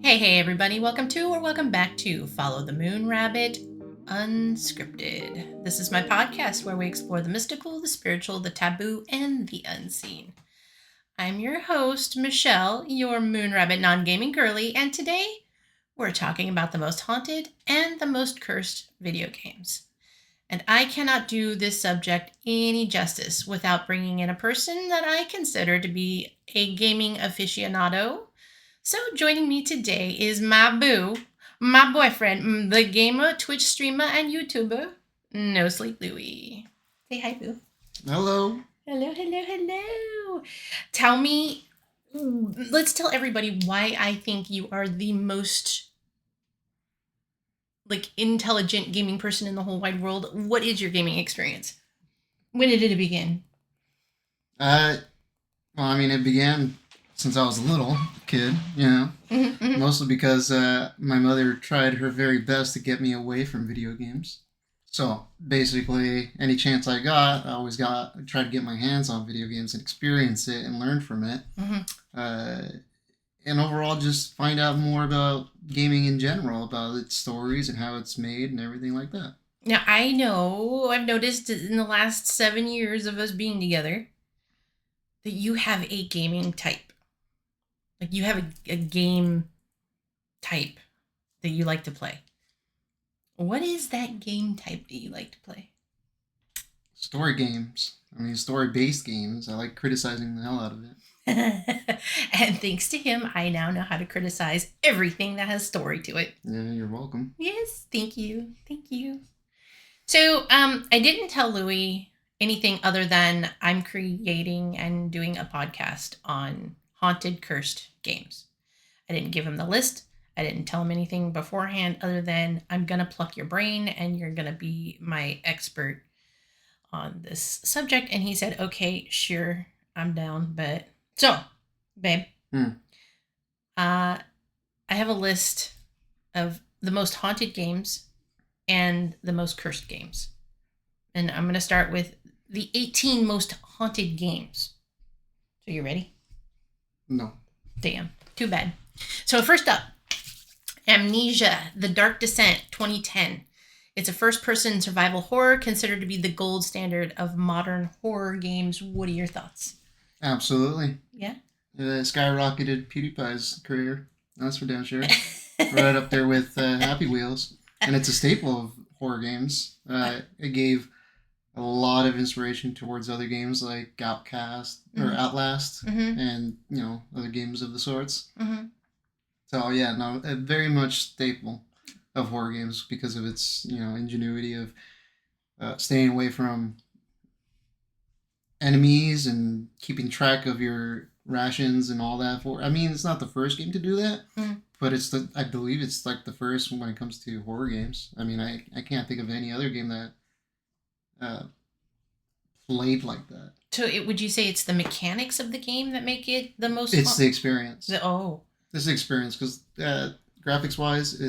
Hey everybody, welcome to or welcome back to Follow the Moon Rabbit Unscripted. This is my podcast where we explore the mystical, the spiritual, the taboo, and the unseen. I'm your host, Michelle, your Moon Rabbit non-gaming girly, and today we're talking about the most haunted and the most cursed video games. And I cannot do this subject any justice without bringing in a person that I consider to be a gaming aficionado. So joining me today is my boo, my boyfriend, the gamer, Twitch streamer, and YouTuber, No Sleep Louie. Say hi, boo. Hello. Hello. Tell me, let's tell everybody why I think you are the most intelligent gaming person in the whole wide world. What is your gaming experience? When did it begin? It began since I was a little kid, mostly because my mother tried her very best to get me away from video games. So basically, any chance I got, I tried to get my hands on video games and experience it and learn from it. And overall, just find out more about gaming in general, about its stories and how it's made and everything like that. Now, I've noticed in the last 7 years of us being together that you have a gaming type. Like, you have a game type that you like to play. What is that game type that you like to play? Story games. Story-based games. I like criticizing the hell out of it. And thanks to him, I now know how to criticize everything that has story to it. Yeah, you're welcome. Yes, thank you. So, I didn't tell Louie anything other than I'm creating and doing a podcast on haunted, cursed games. I didn't give him the list. I didn't tell him anything beforehand other than I'm going to pluck your brain and you're going to be my expert on this subject. And he said, okay, sure, I'm down. But so, babe, I have a list of the most haunted games and the most cursed games. And I'm going to start with the 18 most haunted games. So you ready? No. Damn. Too bad. So first up, Amnesia, The Dark Descent, 2010. It's a first-person survival horror considered to be the gold standard of modern horror games. What are your thoughts? Absolutely. Yeah? It skyrocketed PewDiePie's career. That's for damn sure. Right up there with Happy Wheels. And it's a staple of horror games. It gave a lot of inspiration towards other games like Outlast, and other games of the sorts. So yeah, very much staple of horror games because of its ingenuity of staying away from enemies and keeping track of your rations and all that. It's not the first game to do that, but I believe it's like the first when it comes to horror games. I can't think of any other game that played like that. So would you say it's the mechanics of the game that make it the most? It's the experience. It's the experience because graphics wise,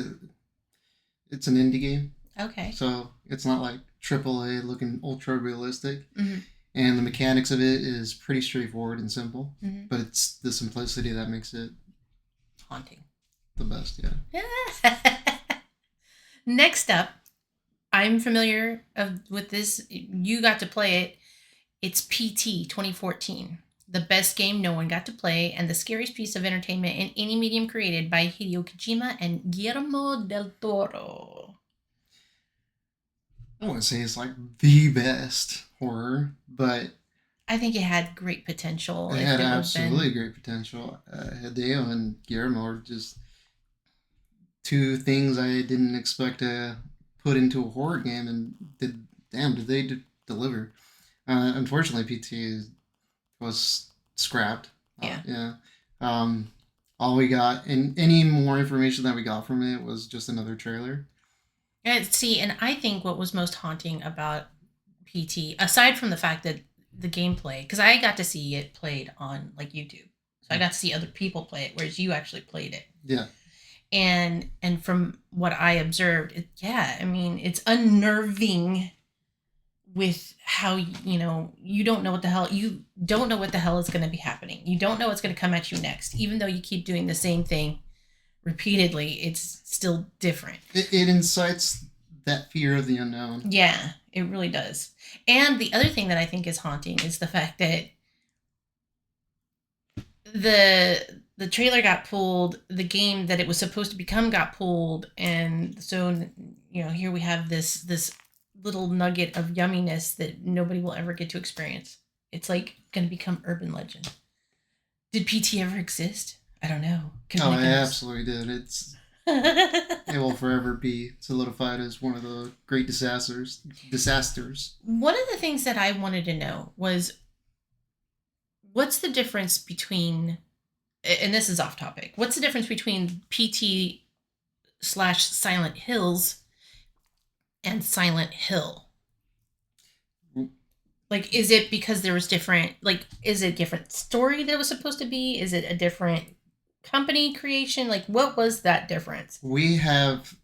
it's an indie game. Okay. So it's not like AAA looking ultra realistic, and the mechanics of it is pretty straightforward and simple. But it's the simplicity that makes it haunting. The best, yeah. Next up, I'm familiar with this. You got to play it. It's PT 2014. The best game no one got to play and the scariest piece of entertainment in any medium created by Hideo Kojima and Guillermo del Toro. I wouldn't say it's like the best horror, but I think it had great potential. It had absolutely great potential. Hideo and Guillermo are just two things I didn't expect to put into a horror game, and did they deliver? Unfortunately, PT was scrapped. Yeah. All we got, and any more information that we got from it was just another trailer. And I think what was most haunting about PT, aside from the fact that the gameplay, because I got to see it played on YouTube, so I got to see other people play it, whereas you actually played it. Yeah. And from what I observed, it's unnerving with how you don't know what the hell is going to be happening. You don't know what's going to come at you next, even though you keep doing the same thing repeatedly, it's still different. It incites that fear of the unknown. Yeah, it really does. And the other thing that I think is haunting is the fact that the trailer got pulled, the game that it was supposed to become got pulled, and so here we have this little nugget of yumminess that nobody will ever get to experience. It's like going to become urban legend. Did PT ever exist? I don't know. Oh, it absolutely did. It will forever be solidified as one of the great disasters. One of the things that I wanted to know was, what's the difference between, and this is off topic, what's the difference between PT/Silent Hills and Silent Hill? Like, is it because there was different, like, is it a different story that it was supposed to be? Is it a different company creation? Like, what was that difference? We have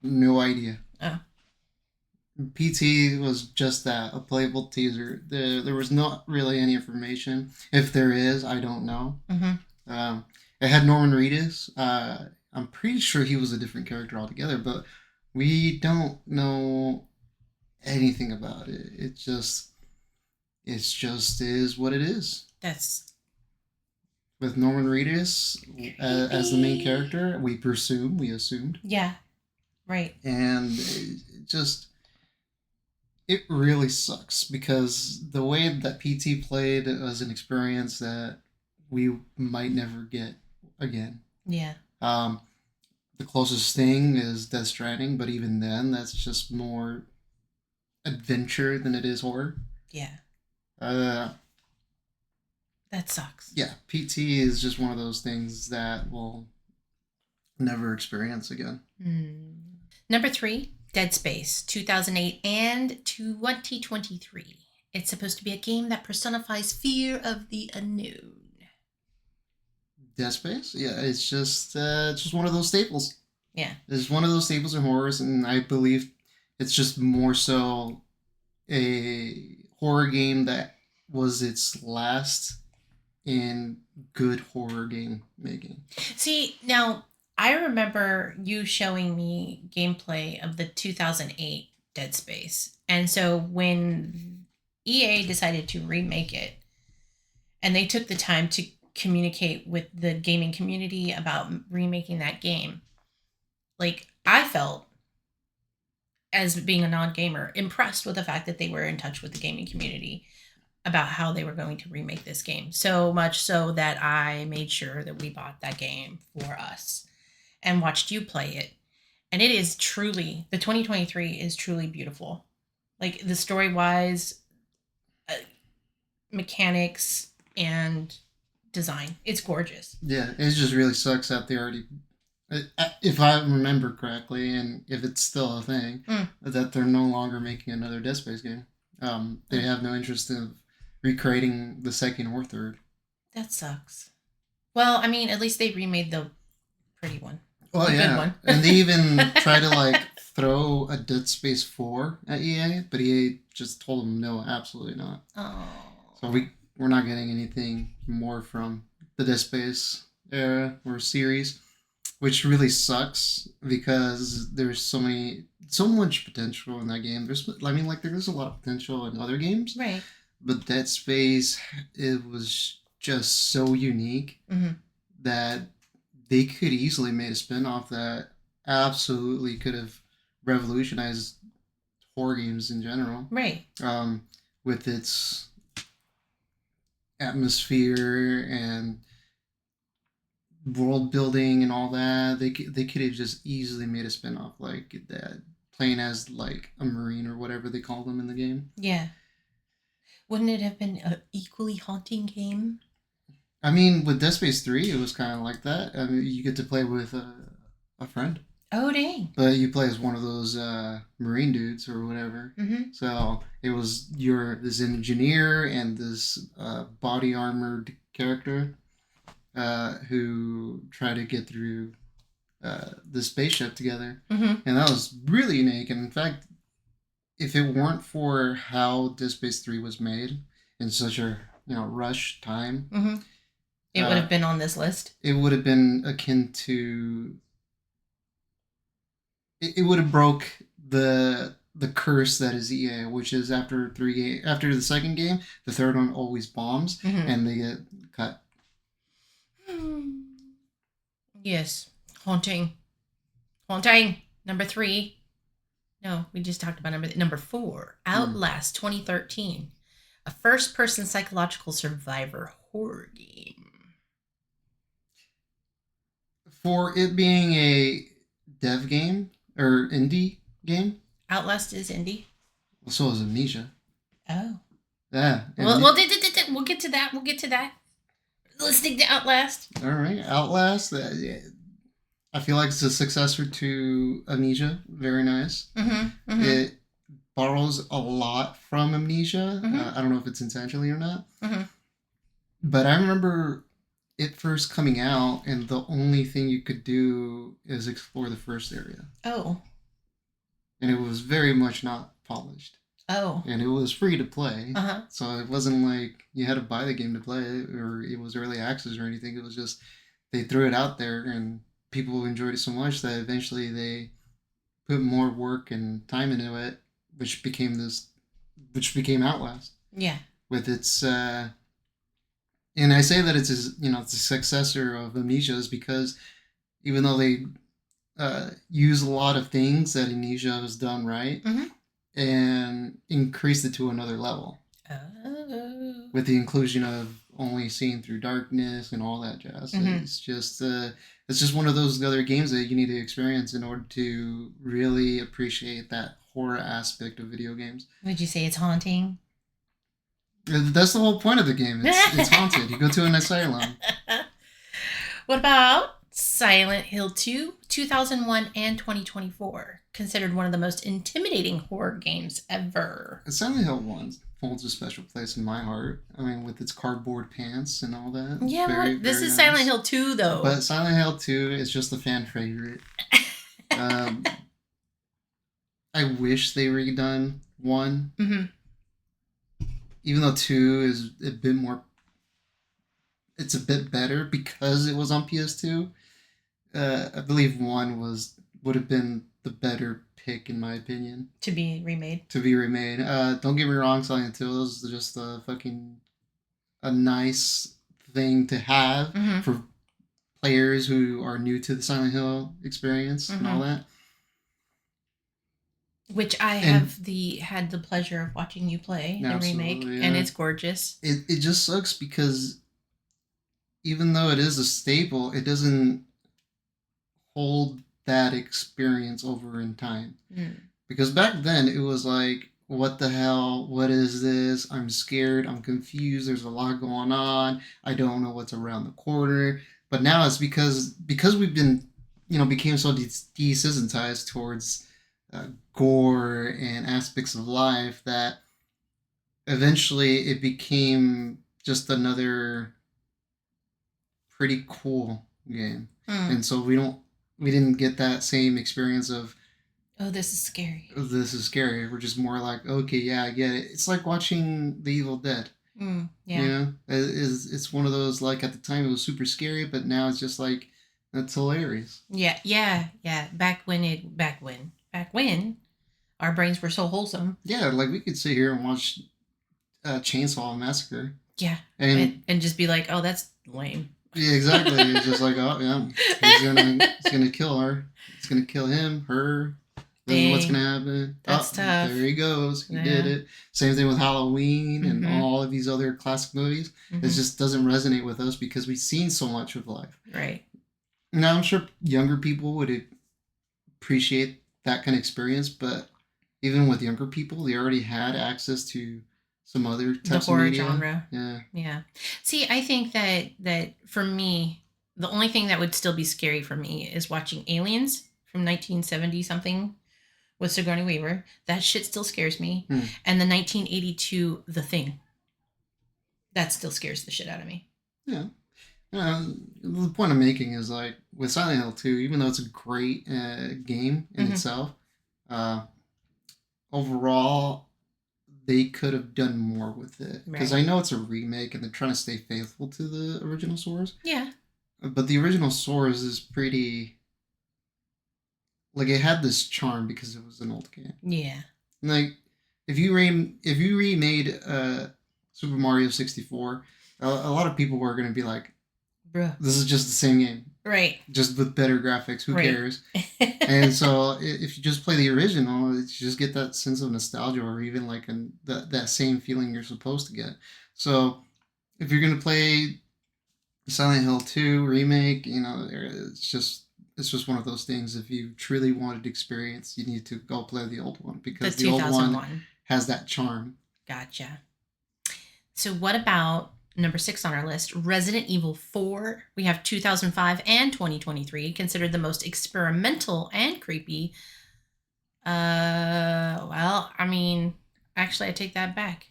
no idea. Oh. PT was just that, a playable teaser. There was not really any information. If there is, I don't know. Mm-hmm. It had Norman Reedus. I'm pretty sure he was a different character altogether, but we don't know anything about it. It just is what it is. That's with Norman Reedus as the main character. We assumed. Yeah, right. And it really sucks because the way that PT played was an experience that we might never get again. Yeah. The closest thing is Death Stranding, but even then, that's just more adventure than it is horror. Yeah. That sucks. Yeah, PT is just one of those things that we'll never experience again. Number 3, Dead Space, 2008 and 2023. It's supposed to be a game that personifies fear of the unknown. Dead Space? Yeah, it's just one of those staples. Yeah. It's one of those staples in horrors, and I believe it's just more so a horror game that was its last in good horror game making. See, now, I remember you showing me gameplay of the 2008 Dead Space. And so when EA decided to remake it, and they took the time to communicate with the gaming community about remaking that game, like, I felt, as being a non-gamer, impressed with the fact that they were in touch with the gaming community about how they were going to remake this game. So much so that I made sure that we bought that game for us and watched you play it. And it is truly, the 2023 is truly beautiful. Like, the story-wise, mechanics, and design. It's gorgeous. Yeah, it just really sucks that they already, if I remember correctly, and if it's still a thing, that they're no longer making another Dead Space game. They have no interest in recreating the second or third. That sucks. Well, I mean, at least they remade the pretty one. Well, the yeah. Good one. And they even try to throw a Dead Space 4 at EA, but EA just told them no, absolutely not. Oh. So we're not getting anything more from the Dead Space era or series, which really sucks because there's so much potential in that game. There's a lot of potential in other games. Right. But Dead Space, it was just so unique that they could easily made a spin-off that absolutely could have revolutionized horror games in general. Right. With its atmosphere and world building and all that, they could have just easily made a spin-off like that, playing as a Marine or whatever they call them in the game. Yeah. Wouldn't it have been an equally haunting game? I mean, with Dead Space 3, it was kind of like that. I mean, you get to play with a friend. Oh, dang. But you play as one of those Marine dudes or whatever. Mm-hmm. So it was this engineer and this body armored character who try to get through the spaceship together. Mm-hmm. And that was really unique. And in fact, if it weren't for how Dead Space 3 was made in such a rush time, It would have been on this list. It would have been akin to. It would have broke the curse that is EA, which is after after the second game, the third one always bombs and they get cut. Yes, haunting. Number 3. No, we just talked about number 4. Outlast 2013, a first-person psychological survivor horror game. For it being a dev game or indie game, Outlast is indie. Well, so is Amnesia. Oh. Yeah. We'll get to that. Let's stick to Outlast. All right, Outlast. I feel like it's a successor to Amnesia. Very nice. It borrows a lot from Amnesia. I don't know if it's intentionally or not. But I remember it first coming out, and the only thing you could do is explore the first area. Oh. And it was very much not polished. Oh. And it was free to play. So it wasn't like you had to buy the game to play it, or it was early access or anything. It was just they threw it out there, and people enjoyed it so much that eventually they put more work and time into it, which became Outlast. Yeah. With its and I say that it's a successor of Amnesia is because even though they use a lot of things that Amnesia has done right and increased it to another level. Oh. With the inclusion of only seeing through darkness and all that jazz. It's just one of those other games that you need to experience in order to really appreciate that horror aspect of video games. Would you say it's haunting? That's the whole point of the game. It's haunted. You go to an asylum. What about Silent Hill 2, 2001, and 2024? Considered one of the most intimidating horror games ever. Silent Hill 1 holds a special place in my heart. I mean, with its cardboard pants and all that. Yeah, this is nice. Silent Hill 2, though. But Silent Hill 2 is just a fan favorite. I wish they redone 1. Even though 2 is a bit more... It's a bit better because it was on PS2. I believe 1 would have been the better pick, in my opinion. To be remade. Don't get me wrong, Silent Hill is just a nice thing to have for players who are new to the Silent Hill experience and all that. Which I had the pleasure of watching you play the remake, and it's gorgeous. It just sucks because even though it is a staple, it doesn't hold that experience over in time. Because back then it was like, what the hell? What is this? I'm scared. I'm confused. There's a lot going on. I don't know what's around the corner. But now it's because we've been, became so desensitized towards gore and aspects of life that eventually it became just another pretty cool game. And so we didn't get that same experience of, oh, this is scary. We're just more like, okay, yeah, I get it. It's like watching The Evil Dead. Yeah. It's one of those, like, at the time it was super scary, but now it's just like, that's hilarious. Yeah. Back when our brains were so wholesome. Yeah, like we could sit here and watch Chainsaw Massacre. Yeah. And just be like, oh, that's lame. Yeah, exactly. It's just like, oh yeah, he's gonna kill her. He's gonna kill him, her. This is what's gonna happen. That's tough. There he goes. He did it. Same thing with Halloween and all of these other classic movies. It just doesn't resonate with us because we've seen so much of life. Right. Now I'm sure younger people would appreciate that kind of experience, but even with younger people, they already had access to some other types of horror media. genre. Yeah. See, I think that for me, the only thing that would still be scary for me is watching Aliens from 1970 something with Sigourney Weaver. That shit still scares me. And the 1982 The Thing. That still scares the shit out of me. Yeah. The point I'm making is, like, with Silent Hill 2, even though it's a great game in itself, overall, they could have done more with it. Because Right. I know it's a remake and they're trying to stay faithful to the original source. Yeah. But the original source is pretty... Like, it had this charm because it was an old game. Yeah. Like, if you remade Super Mario 64, a lot of people were going to be like, Bruh. this is just the same game. Right. Just with better graphics. Who Right. cares? And so if you just play the original, you just get that sense of nostalgia, or even like that same feeling you're supposed to get. So if you're going to play Silent Hill 2 remake, it's just one of those things. If you truly wanted experience, you need to go play the old one, because the old one has that charm. Gotcha. So what about number 6 on our list, Resident Evil 4? We have 2005 and 2023, considered the most experimental and creepy. Well, I mean, actually, I take that back.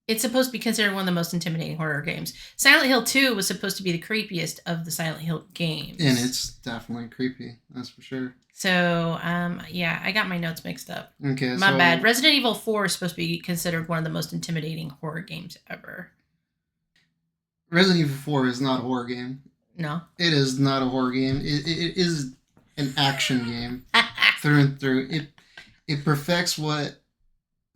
It's supposed to be considered one of the most intimidating horror games. Silent Hill 2 was supposed to be the creepiest of the Silent Hill games. And it's definitely creepy, that's for sure. So, yeah, I got my notes mixed up. Okay, My bad. Resident Evil 4 is supposed to be considered one of the most intimidating horror games ever. Resident Evil 4 is not a horror game. No? It is not a horror game. It is an action game through and through. It perfects what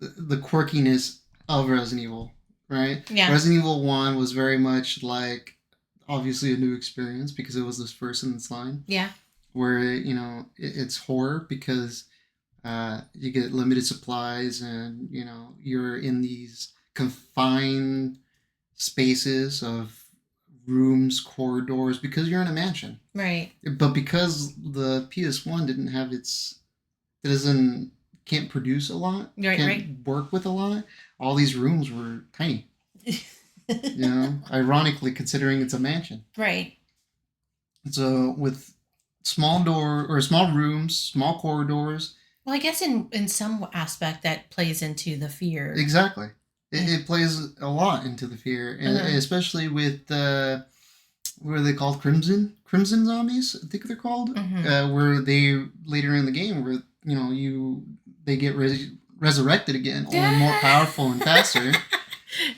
the quirkiness of Resident Evil, right? Yeah. Resident Evil 1 was very much like, obviously, a new experience because it was this first in its line. Yeah. Where, it's horror because you get limited supplies, and, you're in these confined spaces of rooms, corridors, because you're in a mansion. Right. But because the PS1 didn't have can't produce a lot, can't work with a lot, all these rooms were tiny. Ironically, considering it's a mansion. Right. So with small rooms, small corridors. Well, I guess in some aspect that plays into the fear. Exactly. It plays a lot into the fear, and especially with what are they called? Crimson zombies, I think they're called. Mm-hmm. Where they later in the game, where they get resurrected again, only more powerful and faster.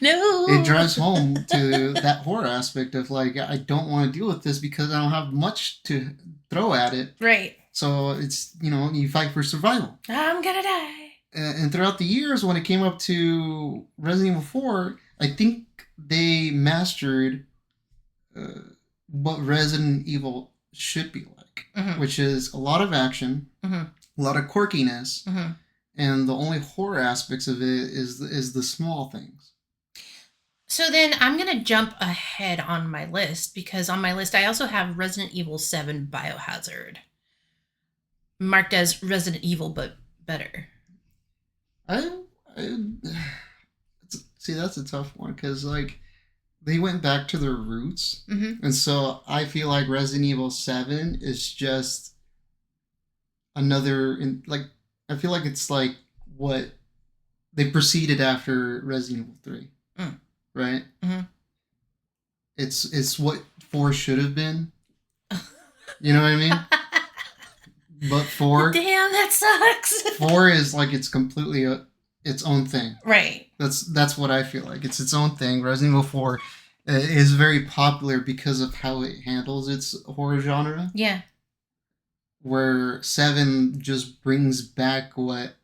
No. It drives home to that horror aspect of like, I don't want to deal with this because I don't have much to throw at it. Right. So it's, you fight for survival. I'm gonna die. And throughout the years, when it came up to Resident Evil 4, I think they mastered what Resident Evil should be like, mm-hmm. which is a lot of action, mm-hmm. a lot of quirkiness, mm-hmm. and the only horror aspects of it is the small things. So then I'm going to jump ahead on my list, because on my list I also have Resident Evil 7 Biohazard, marked as Resident Evil but better. See, that's a tough one, because like they went back to their roots, mm-hmm. and so I feel like Resident Evil 7 is just another, I feel like it's like what they proceeded after Resident Evil 3. Right? Mm-hmm. It's what 4 should have been. You know what I mean? But 4... Damn, that sucks. 4 is like, it's completely its own thing. Right. That's what I feel like. It's its own thing. Resident Evil 4 is very popular because of how it handles its horror genre. Yeah. Where 7 just brings back what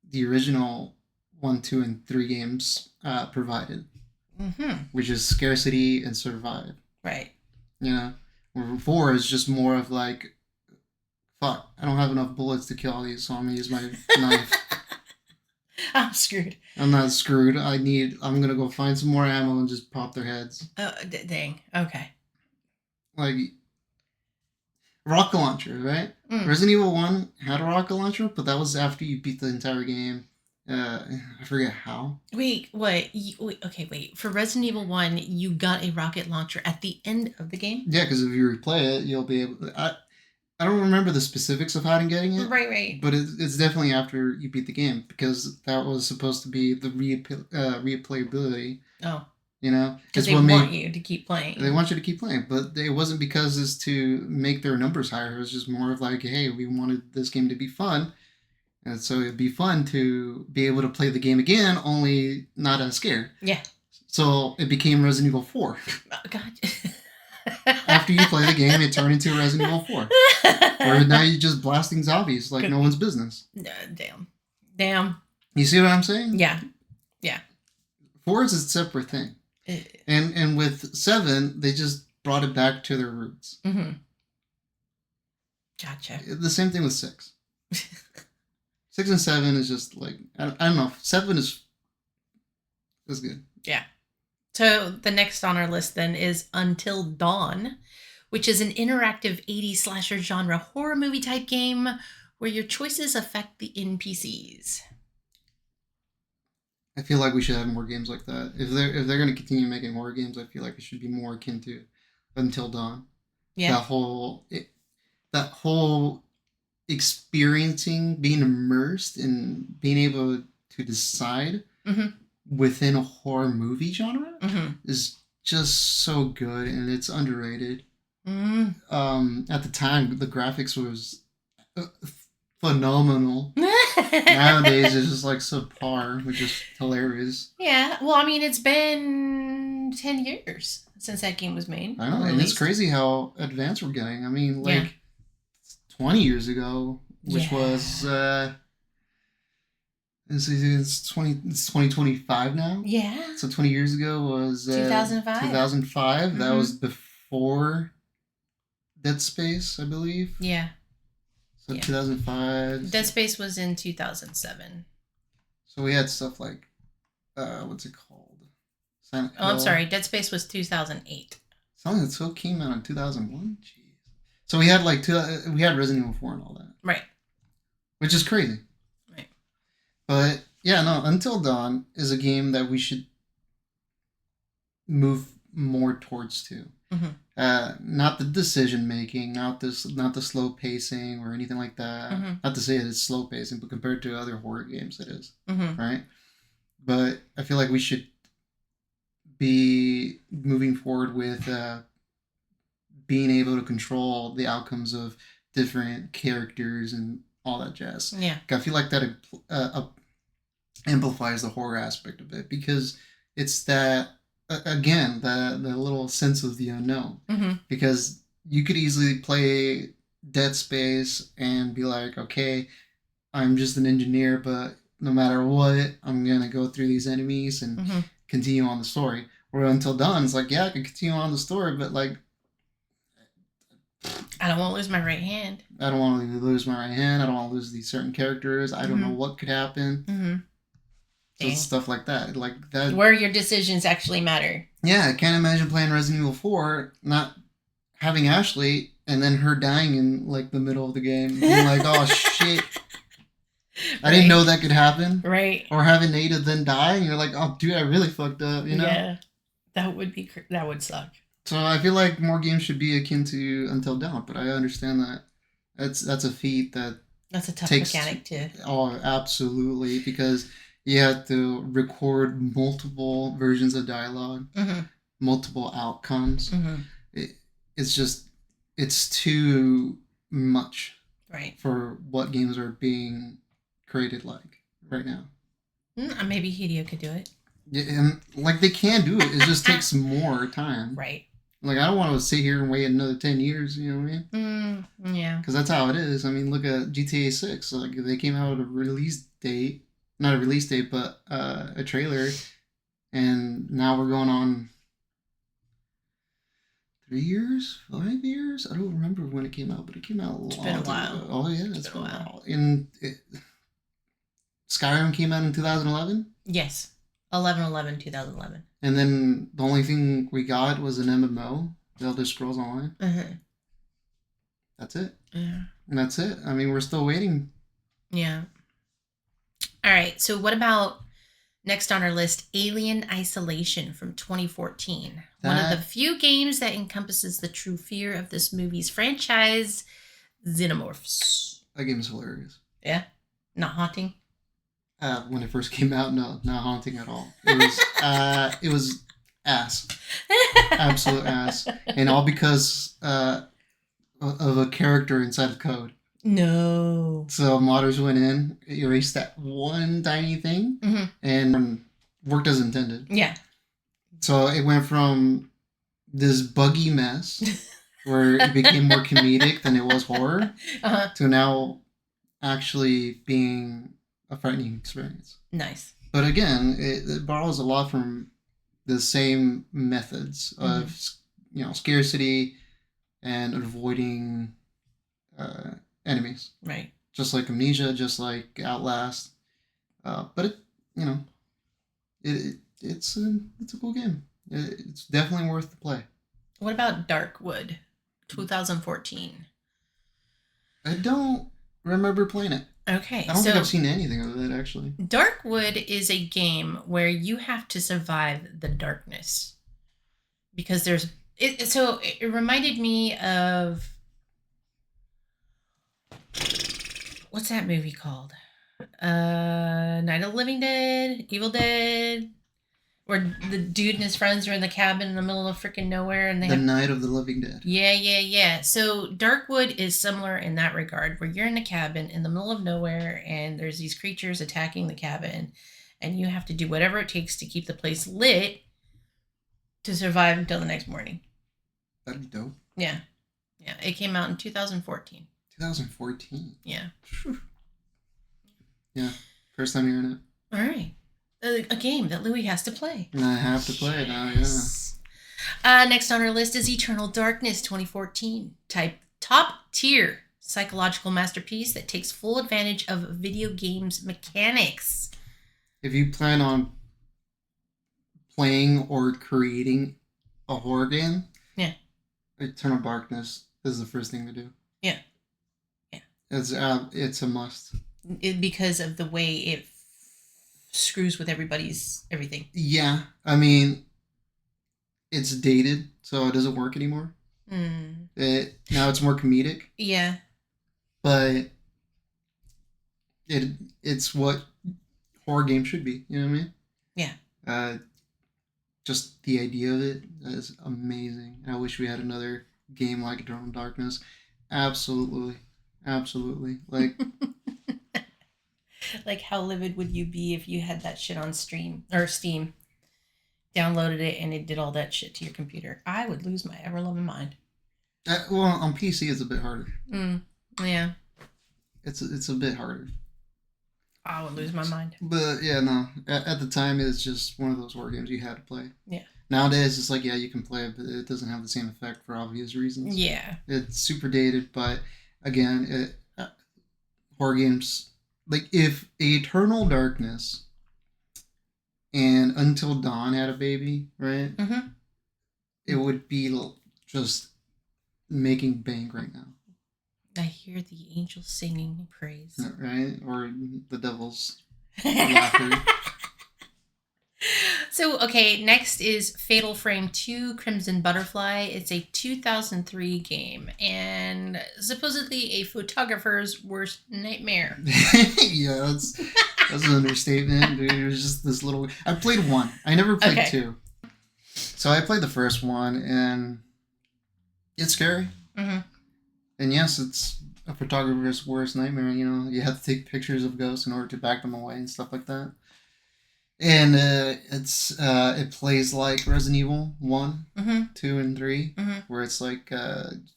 the original 1, 2, and 3 games provided. Mm-hmm. Which is scarcity and survive. Right. Where 4 is just more of like, fuck, I don't have enough bullets to kill these, so I'm gonna use my knife. I'm screwed. I'm not screwed. I'm gonna go find some more ammo and just pop their heads. Oh, dang. Okay. Like, rocket launcher, right? Resident Evil 1 had a rocket launcher, but that was after you beat the entire game. I forget how. Wait, what? Okay, wait. For Resident Evil 1, you got a rocket launcher at the end of the game? Yeah, because if you replay it, you'll be able to... I don't remember the specifics of how to getting it. Right. But it's definitely after you beat the game, because that was supposed to be the replayability. Oh. Because they want you to keep playing. They want you to keep playing, but it wasn't because it's to make their numbers higher. It was just more of like, hey, we wanted this game to be fun. And so it'd be fun to be able to play the game again, only not as scared. Yeah. So it became Resident Evil 4. Oh, God. After you play the game, it turned into Resident Evil 4. Where now you're just blasting zombies like no one's business. Damn. You see what I'm saying? Yeah. 4 is a separate thing. And with 7, they just brought it back to their roots. Mm-hmm. Gotcha. The same thing with 6. 6 and 7 is just like, I don't know. 7 is good. Yeah. So the next on our list then is Until Dawn, which is an interactive 80s slasher genre horror movie type game where your choices affect the NPCs. I feel like we should have more games like that. If they're going to continue making horror games, I feel like it should be more akin to Until Dawn. Yeah. That whole experiencing, being immersed, and being able to decide within a horror movie genre is just so good, and it's underrated. At the time, the graphics was phenomenal. Nowadays, it's just like subpar, which is hilarious. Yeah, well, I mean, it's been 10 years since that game was made. I know, and it's crazy how advanced we're getting. I mean, like 20 years ago, which was it's 2025 now. Yeah. So 20 years ago was 2005. 2005. That was before Dead Space, I believe. Yeah. So 2005. Dead Space was in 2007. So we had stuff like, what's it called? Silent Hill. I'm sorry. Dead Space was 2008. Silent Hill came out in 2001. Jeez. So we had we had Resident Evil 4 and all that. Right. Which is crazy. Right. But yeah, no. Until Dawn is a game that we should move more towards too. Not the decision making, not the slow pacing or anything like that. Not to say it's slow pacing, but compared to other horror games, it is right. But I feel like we should be moving forward with being able to control the outcomes of different characters and all that jazz. Yeah, I feel like that amplifies the horror aspect of it, because it's that. Again, the little sense of the unknown. Because you could easily play Dead Space and be like, okay, I'm just an engineer, but no matter what, I'm going to go through these enemies and continue on the story. Or Until Dawn, it's like, yeah, I can continue on the story, but like, I don't want to lose my right hand. I don't want to lose my right hand. I don't want to lose these certain characters. I don't know what could happen. So stuff like that. Like that. Where your decisions actually matter. Yeah, I can't imagine playing Resident Evil 4, not having Ashley, and then her dying in like the middle of the game. Being like, oh shit. I didn't know that could happen. Right. Or having Ada then die, and you're like, oh dude, I really fucked up, you know? Yeah. That would suck. So I feel like more games should be akin to Until Dawn, but I understand that that's a feat that's a tough mechanic to. Oh, absolutely, because you have to record multiple versions of dialogue, multiple outcomes. It's too much, right, for what games are being created like right now. Maybe Hideo could do it. Yeah, and like they can do it. It just takes more time. Right. Like I don't want to sit here and wait another 10 years. You know what I mean? Yeah. Because that's how it is. I mean, look at GTA 6. Like they came out with a release date. Not a release date, but a trailer, and now we're going on 3 years, 5 years. I don't remember when it came out, but it came out a long time ago. It's been a while. Oh yeah, it's been a while. And Skyrim came out in 2011. Yes, 11/11/2011. And then the only thing we got was an MMO, The Elder Scrolls Online. That's it. Yeah. And that's it. I mean, we're still waiting. Yeah. All right, so what about next on our list, Alien Isolation from 2014? One of the few games that encompasses the true fear of this movie's franchise, xenomorphs. That game is hilarious. Yeah? Not haunting? When it first came out, no, not haunting at all. It was ass. Absolute ass. And all because of a character inside of code. No. So modders went in, erased that one tiny thing, Mm-hmm. and worked as intended. Yeah. So it went from this buggy mess where it became more comedic than it was horror to now actually being a frightening experience. Nice. But again, it borrows a lot from the same methods of scarcity and avoiding enemies. Right. Just like Amnesia, just like Outlast. But it's a cool game. It's definitely worth the play. What about Darkwood, 2014? I don't remember playing it. Okay, I don't think I've seen anything of it, actually. Darkwood is a game where you have to survive the darkness. Because there's... it reminded me of... What's that movie called? Night of the Living Dead? Evil Dead? Where the dude and his friends are in the cabin in the middle of freaking nowhere, and they have... Night of the Living Dead. Yeah. So Darkwood is similar in that regard, where you're in a cabin in the middle of nowhere, and there's these creatures attacking the cabin, and you have to do whatever it takes to keep the place lit to survive until the next morning. That'd be dope. Yeah. It came out in 2014. 2014. Yeah. Yeah. First time hearing it. All right. A game that Louis has to play. And I have to play it now, yeah. Next on our list is Eternal Darkness 2014. Top tier psychological masterpiece that takes full advantage of video games mechanics. If you plan on playing or creating a horror game, Eternal Darkness is the first thing to do. Yeah. It's a must. Because of the way it screws with everybody's everything. Yeah, I mean, it's dated, so it doesn't work anymore. Now it's more comedic. Yeah. But it's what horror games should be. You know what I mean? Yeah. Just the idea of it is amazing. I wish we had another game like Eternal Darkness. Absolutely. Like, like how livid would you be if you had that shit on Steam, downloaded it, and it did all that shit to your computer? I would lose my ever-loving mind. Well, on PC it's a bit harder. Yeah. It's a bit harder. I would lose my mind. But yeah, no. At the time, it's just one of those horror games you had to play. Yeah. Nowadays, it's like, yeah, you can play it, but it doesn't have the same effect for obvious reasons. Yeah. It's super dated, but again, horror games, like if Eternal Darkness and Until Dawn had a baby, right? Mm-hmm. It would be just making bank right now. I hear the angels singing praise. Right? Or the devil's laughter. So, okay, next is Fatal Frame 2 Crimson Butterfly. It's a 2003 game and supposedly a photographer's worst nightmare. Yeah, that's an understatement, dude. It was just this little... I played one. I never played two. So I played the first one, and it's scary. Mm-hmm. And yes, it's a photographer's worst nightmare. You know, you have to take pictures of ghosts in order to back them away and stuff like that. And it plays like Resident Evil 1, 2, and 3, where it's like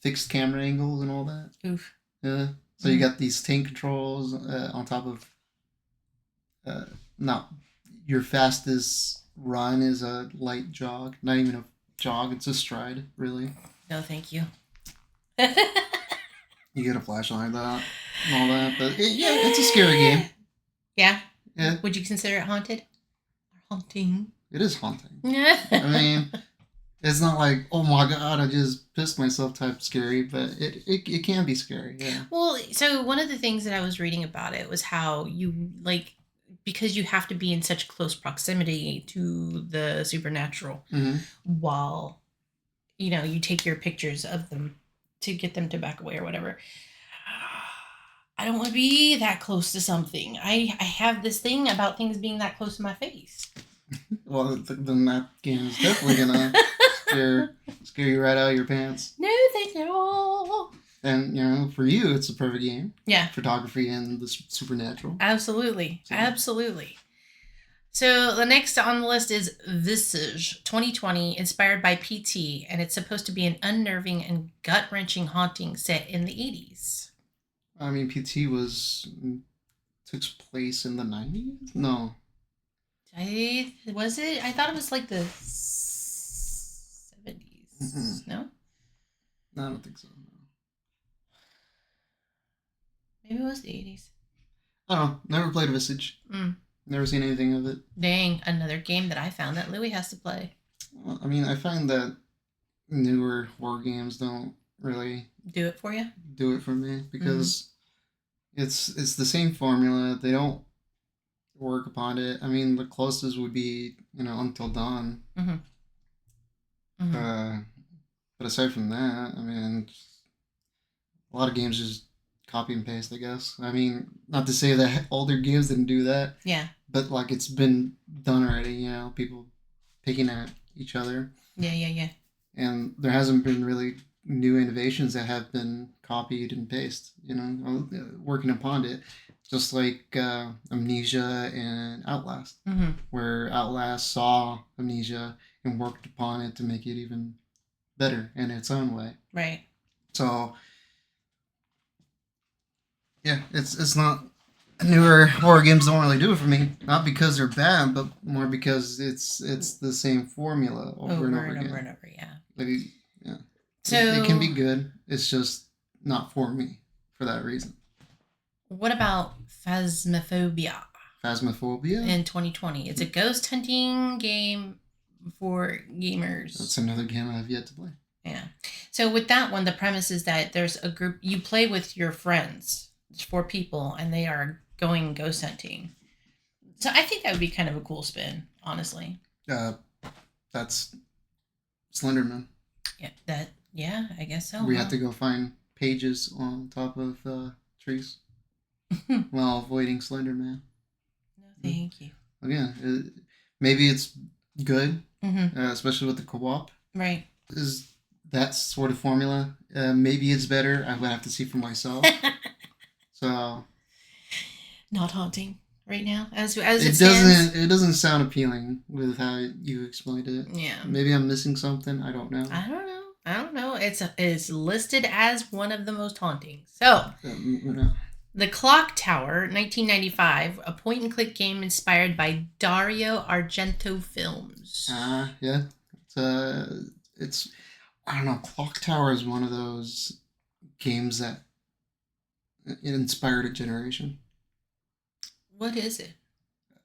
fixed camera angles and all that. Oof. Yeah. So you got these tank controls on top of... no, your fastest run is a light jog. Not even a jog, it's a stride, really. No, thank you. You get a flashlight and all that. But it's a scary game. Yeah? Yeah. Would you consider it haunted? Haunting. It is haunting. I mean, it's not like, oh my god, I just pissed myself type scary, but it can be scary, yeah. Well, so one of the things that I was reading about it was how you, like, because you have to be in such close proximity to the supernatural while, you know, you take your pictures of them to get them to back away or whatever. I don't want to be that close to something. I have this thing about things being that close to my face. Well, then that game is definitely gonna scare you right out of your pants. No, thank you. And, you know, for you, it's a perfect game. Yeah. Photography and the supernatural. Absolutely. So. Absolutely. So the next on the list is Visage 2020, inspired by PT, and it's supposed to be an unnerving and gut-wrenching haunting set in the 80s. I mean, PT took place in the 90s? No. Was it? I thought it was like the 70s. Mm-mm. No? No, I don't think so. No. Maybe it was the 80s. I don't know. Never played Visage. Never seen anything of it. Dang, another game that I found that Louis has to play. Well, I mean, I find that newer horror games don't really do it for you. Do it for me because it's the same formula. They don't work upon it. I mean, the closest would be, you know, Until Dawn. But aside from that, I mean, a lot of games just copy and paste, I guess. I mean, not to say that older games didn't do that. Yeah. But, like, it's been done already, you know, people picking at each other. Yeah. And there hasn't been really new innovations that have been copied and pasted, you know, working upon it. Just like Amnesia and Outlast, where Outlast saw Amnesia and worked upon it to make it even better in its own way. Right. So, yeah, it's not... Newer horror games don't really do it for me. Not because they're bad, but more because it's the same formula over and over again. Yeah. Like, yeah. So it can be good. It's just not for me for that reason. What about Phasmophobia? Phasmophobia? In 2020. It's a ghost hunting game for gamers. That's another game I've yet to play. Yeah. So with that one, the premise is that there's a group, you play with your friends. It's 4 people, and they are going ghost hunting. So I think that would be kind of a cool spin, honestly. That's Slenderman. Yeah, I guess so. We have to go find pages on top of trees while avoiding Slenderman. No, thank you. Again, maybe it's good, especially with the co-op. Right. Is that sort of formula? Maybe it's better. I would have to see for myself. So, not haunting right now, as it stands. It doesn't sound appealing with how you explained it. Yeah. Maybe I'm missing something. I don't know. I don't know. It's listed as one of the most haunting. So, The Clock Tower, 1995, a point-and-click game inspired by Dario Argento films. Yeah. It's I don't know. Clock Tower is one of those games that it inspired a generation. What is it?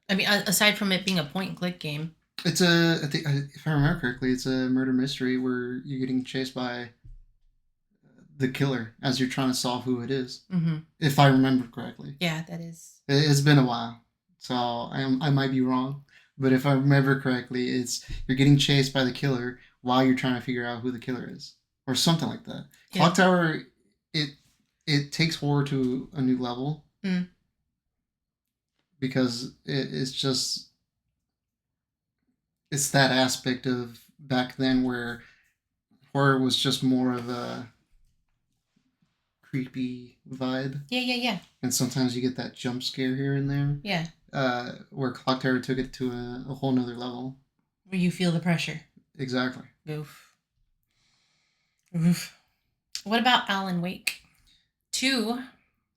I mean, aside from it being a point-and-click game. It's I think, if I remember correctly, it's a murder mystery where you're getting chased by the killer as you're trying to solve who it is. If I remember correctly. Yeah, that is. It's been a while, so I might be wrong. But if I remember correctly, you're getting chased by the killer while you're trying to figure out who the killer is. Or something like that. Yeah. Clock Tower, it takes horror to a new level. Because it's that aspect of back then where horror was just more of a creepy vibe. Yeah. And sometimes you get that jump scare here and there. Yeah. Where Clock Tower took it to a whole nother level. Where you feel the pressure. Exactly. Oof. What about Alan Wake 2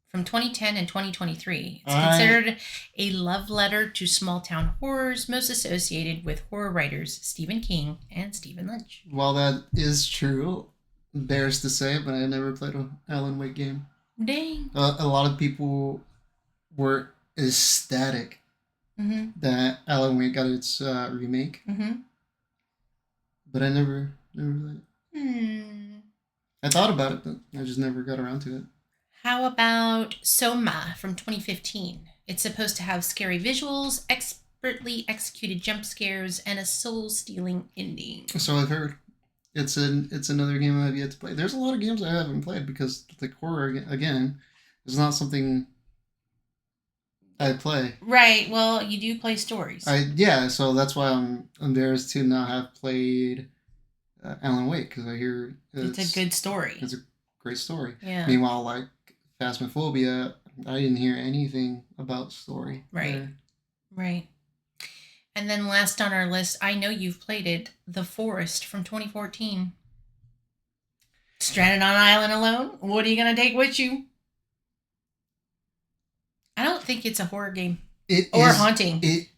from 2010 and 2023? It's considered a love letter to small town horrors, most associated with horror writers Stephen King and Stephen Lynch. While that is true, embarrassed to say, but I never played an Alan Wake game. Dang. A lot of people were ecstatic that Alan Wake got its remake. But I never played it. I thought about it, but I just never got around to it. How about Soma from 2015? It's supposed to have scary visuals, expertly executed jump scares, and a soul-stealing ending. So I've heard. It's another game I've yet to play. There's a lot of games I haven't played because the horror, again, is not something I play. Right. Well, you do play stories. So that's why I'm embarrassed to not have played Alan Wake, because I hear it's a good story. It's a great story. Yeah. Meanwhile, like Phasmophobia, I didn't hear anything about story. Right. There. Right. And then last on our list, I know you've played it, The Forest from 2014. Stranded on an island alone? What are you going to take with you? I don't think it's a horror game. Or haunting. It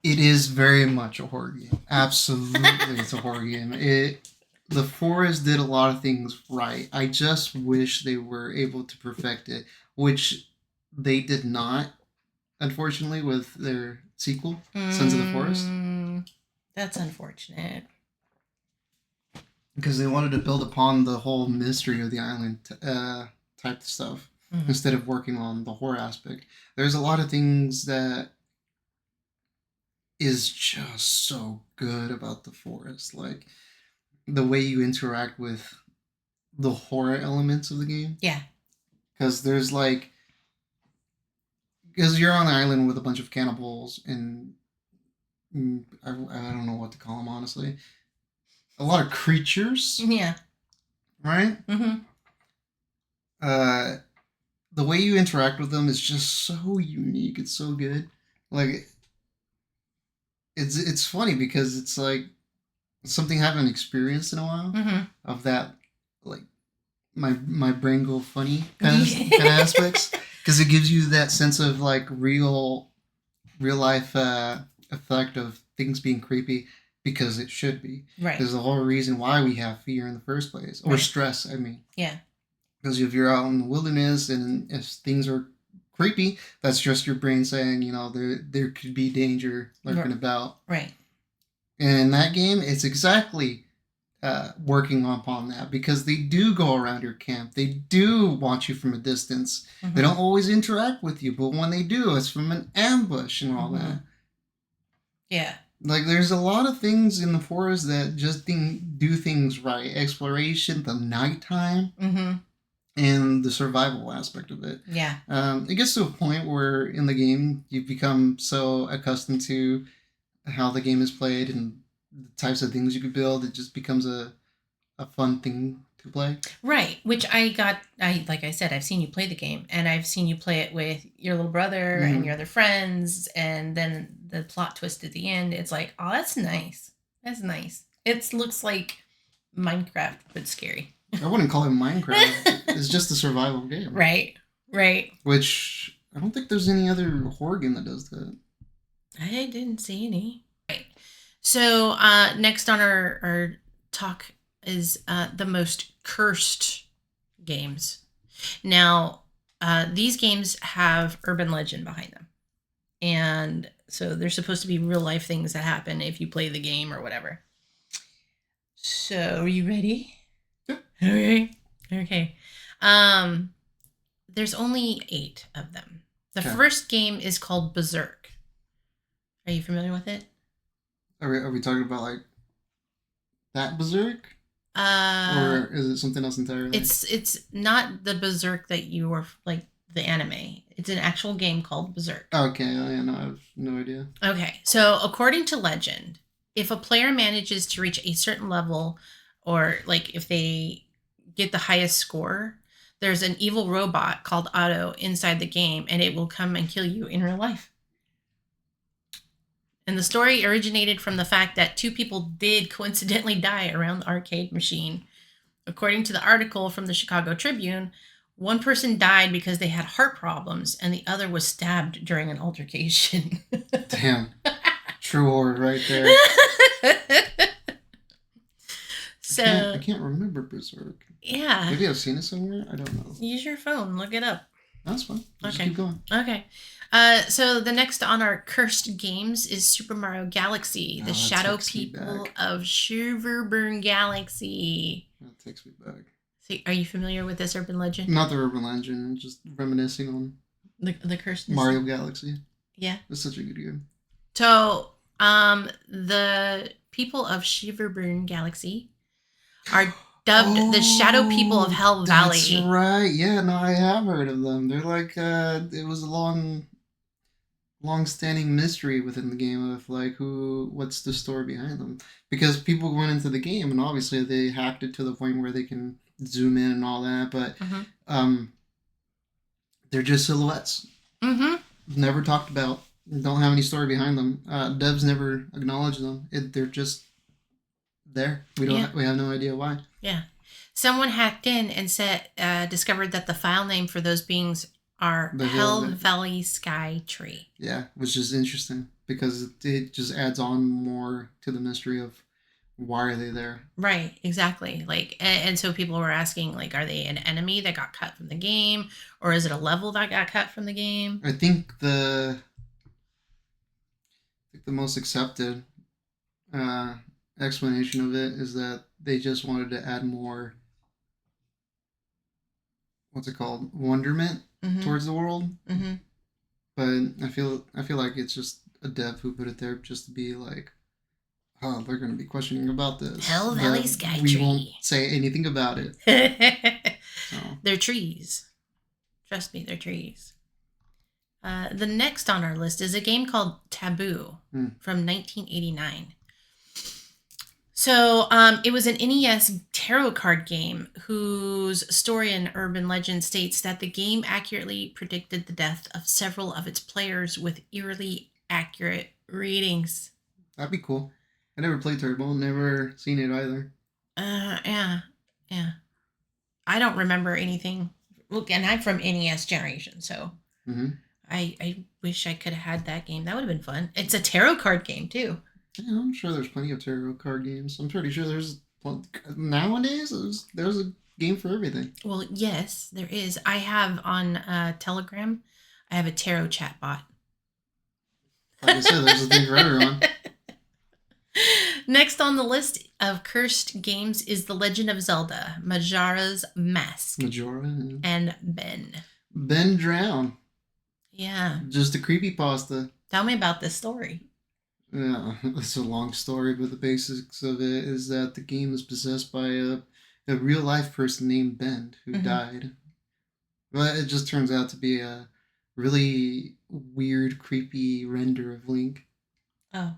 is very much a horror game. Absolutely, it's a horror game. The Forest did a lot of things right. I just wish they were able to perfect it, which they did not, unfortunately, with their sequel, Sons of the Forest. That's unfortunate. Because they wanted to build upon the whole mystery of the island type stuff, instead of working on the horror aspect. There's a lot of things that is just so good about the Forest. Like, the way you interact with the horror elements of the game. Yeah. Because there's like... Because you're on an island with a bunch of cannibals, and I don't know what to call them, honestly. A lot of creatures. Yeah. Right? Mm-hmm. The way you interact with them is just so unique. It's so good. Like, it's funny because it's like something I haven't experienced in a while, of that, like, my brain go funny kind of aspects, because it gives you that sense of like real life effect of things being creepy, because it should be. Right. There's the whole reason why we have fear in the first place, or stress. I mean. Yeah. Because if you're out in the wilderness and if things are creepy, that's just your brain saying, you know, there could be danger lurking about. Right. And in that game, it's exactly working upon that, because they do go around your camp. They do watch you from a distance. They don't always interact with you, but when they do, it's from an ambush and all that. Yeah. Like, there's a lot of things in the forest that just do things right. Exploration, the nighttime. And the survival aspect of it. Yeah. It gets to a point where in the game you become so accustomed to how the game is played and the types of things you could build, it just becomes a fun thing to play. Right. Which like I said, I've seen you play the game, and I've seen you play it with your little brother and your other friends, and then the plot twist at the end, it's like, oh, that's nice. That's nice. It looks like Minecraft, but scary. I wouldn't call it Minecraft. It's just a survival game. Right. Which I don't think there's any other horror game that does that. I didn't see any. Right. So next on our talk is the most cursed games. Now, these games have urban legend behind them. And so they're supposed to be real life things that happen if you play the game or whatever. So, are you ready? Okay. There's only 8 of them. The first game is called Berserk. Are you familiar with it? Are we talking about like that Berserk? Or is it something else entirely? It's not the Berserk that you were like the anime. It's an actual game called Berserk. Okay, yeah, no, I have no idea. Okay, so according to legend, if a player manages to reach a certain level, or like if they get the highest score, there's an evil robot called Otto inside the game, and it will come and kill you in real life. And the story originated from the fact that 2 people did coincidentally die around the arcade machine. According to the article from the Chicago Tribune, one person died because they had heart problems, and the other was stabbed during an altercation. Damn. True horror right there. So I can't remember Berserk. Yeah. Maybe I've seen it somewhere. I don't know. Use your phone. Look it up. That's fine. Just Okay. keep going. Okay. So the next on our cursed games is Super Mario Galaxy, the Shadow People of Shiverburn Galaxy. That takes me back. So, are you familiar with this urban legend? Not the urban legend, just reminiscing on the cursed Mario Galaxy. Yeah. It's such a good game. So, the people of Shiverburn Galaxy are dubbed the Shadow People of Hell Valley. That's right. Yeah, no, I have heard of them. They're like, it was a long-standing mystery within the game of like what's the story behind them, because people went into the game and obviously they hacked it to the point where they can zoom in and all that, but Mm-hmm. they're just silhouettes. Mm-hmm. Never talked about. Don't have any story behind them. Devs never acknowledge them. They're just there. We don't. Yeah. We have no idea why. Yeah. Someone hacked in and discovered that the file name for those beings are The Hell hill. Valley Sky Tree. Yeah, which is interesting because it just adds on more to the mystery of why are they there. Right, exactly. Like, and so people were asking, like, are they an enemy that got cut from the game, or is it a level that got cut from the game? I think the most accepted explanation of it is that they just wanted to add more. What's it called? Wonderment towards the world. Mm-hmm. But I feel like it's just a dev who put it there just to be like, oh, they're going to be questioning about this. Hell Valley Sky We Tree. won't say anything about it. So. They're trees. Trust me, they're trees. The next on our list is a game called Taboo from 1989. So it was an NES tarot card game whose story and urban legend states that the game accurately predicted the death of several of its players with eerily accurate readings. That'd be cool. I never played Turbo, never seen it either. Yeah. I don't remember anything. Look, and I'm from NES generation, so I wish I could have had that game. That would have been fun. It's a tarot card game too. Yeah, I'm sure there's plenty of tarot card games. I'm pretty sure there's nowadays there's a game for everything. Well, yes, there is. I have on Telegram, I have a tarot chat bot. Like I said, there's a thing for everyone. Next on the list of cursed games is The Legend of Zelda, Majora's Mask. Majora. And Ben. Ben Drown. Yeah. Just a creepypasta. Tell me about this story. Yeah, it's a long story, but the basics of it is that the game is possessed by a real life person named Ben who died. But it just turns out to be a really weird, creepy render of Link. Oh.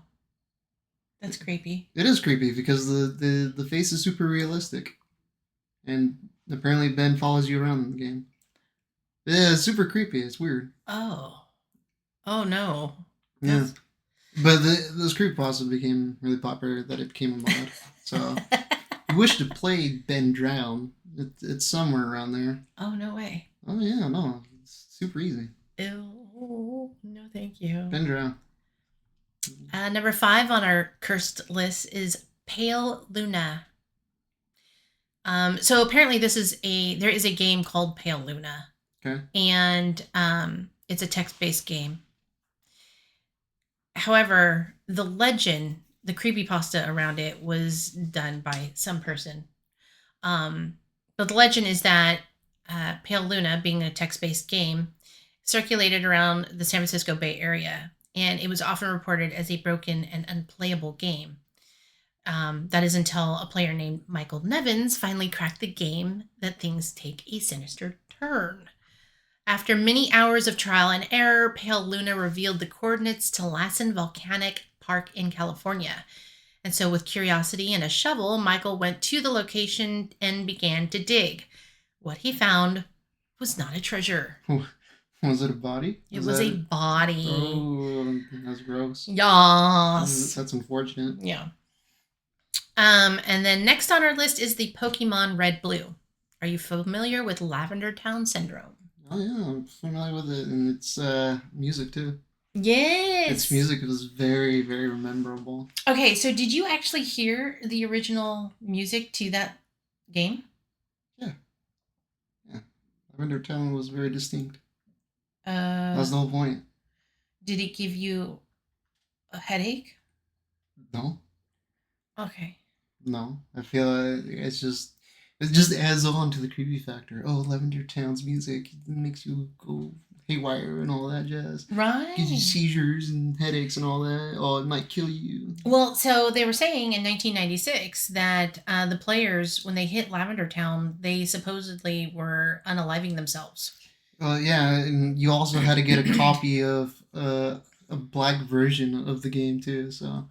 That's creepy. It is creepy because the face is super realistic. And apparently Ben follows you around in the game. Yeah, it's super creepy. It's weird. Oh. Oh, no. Yeah. But this creepypasta became really popular that it became a mod. So, if you wish to play Ben Drown, it's somewhere around there. Oh, no way. Oh, yeah, no. It's super easy. Ew. No, thank you. Ben Drown. Number 5 on our cursed list is Pale Luna. So apparently there is a game called Pale Luna. Okay. And it's a text-based game. However, the legend, the creepypasta around it was done by some person. But the legend is that Pale Luna, being a text-based game, circulated around the San Francisco Bay Area, and it was often reported as a broken and unplayable game. That is until a player named Michael Nevins finally cracked the game that things take a sinister turn. After many hours of trial and error, Pale Luna revealed the coordinates to Lassen Volcanic Park in California. And so with curiosity and a shovel, Michael went to the location and began to dig. What he found was not a treasure. Was it a body? It was a body. Oh, that's gross. Yes. That's unfortunate. Yeah. And then next on our list is the Pokemon Red Blue. Are you familiar with Lavender Town Syndrome? Oh yeah, I'm familiar with it, and it's music too. Yes. Its music was very, very memorable. Okay, so did you actually hear the original music to that game? Yeah. Lavender Town was very distinct. That's the whole point. Did it give you a headache? No. Okay. No, I feel like it just adds on to the creepy factor. Oh, Lavender Town's music makes you go haywire and all that jazz. Right. Gives you seizures and headaches and all that. Oh, it might kill you. Well, so they were saying in 1996 that the players, when they hit Lavender Town, they supposedly were unaliving themselves. Yeah, and you also had to get a copy of a black version of the game too. So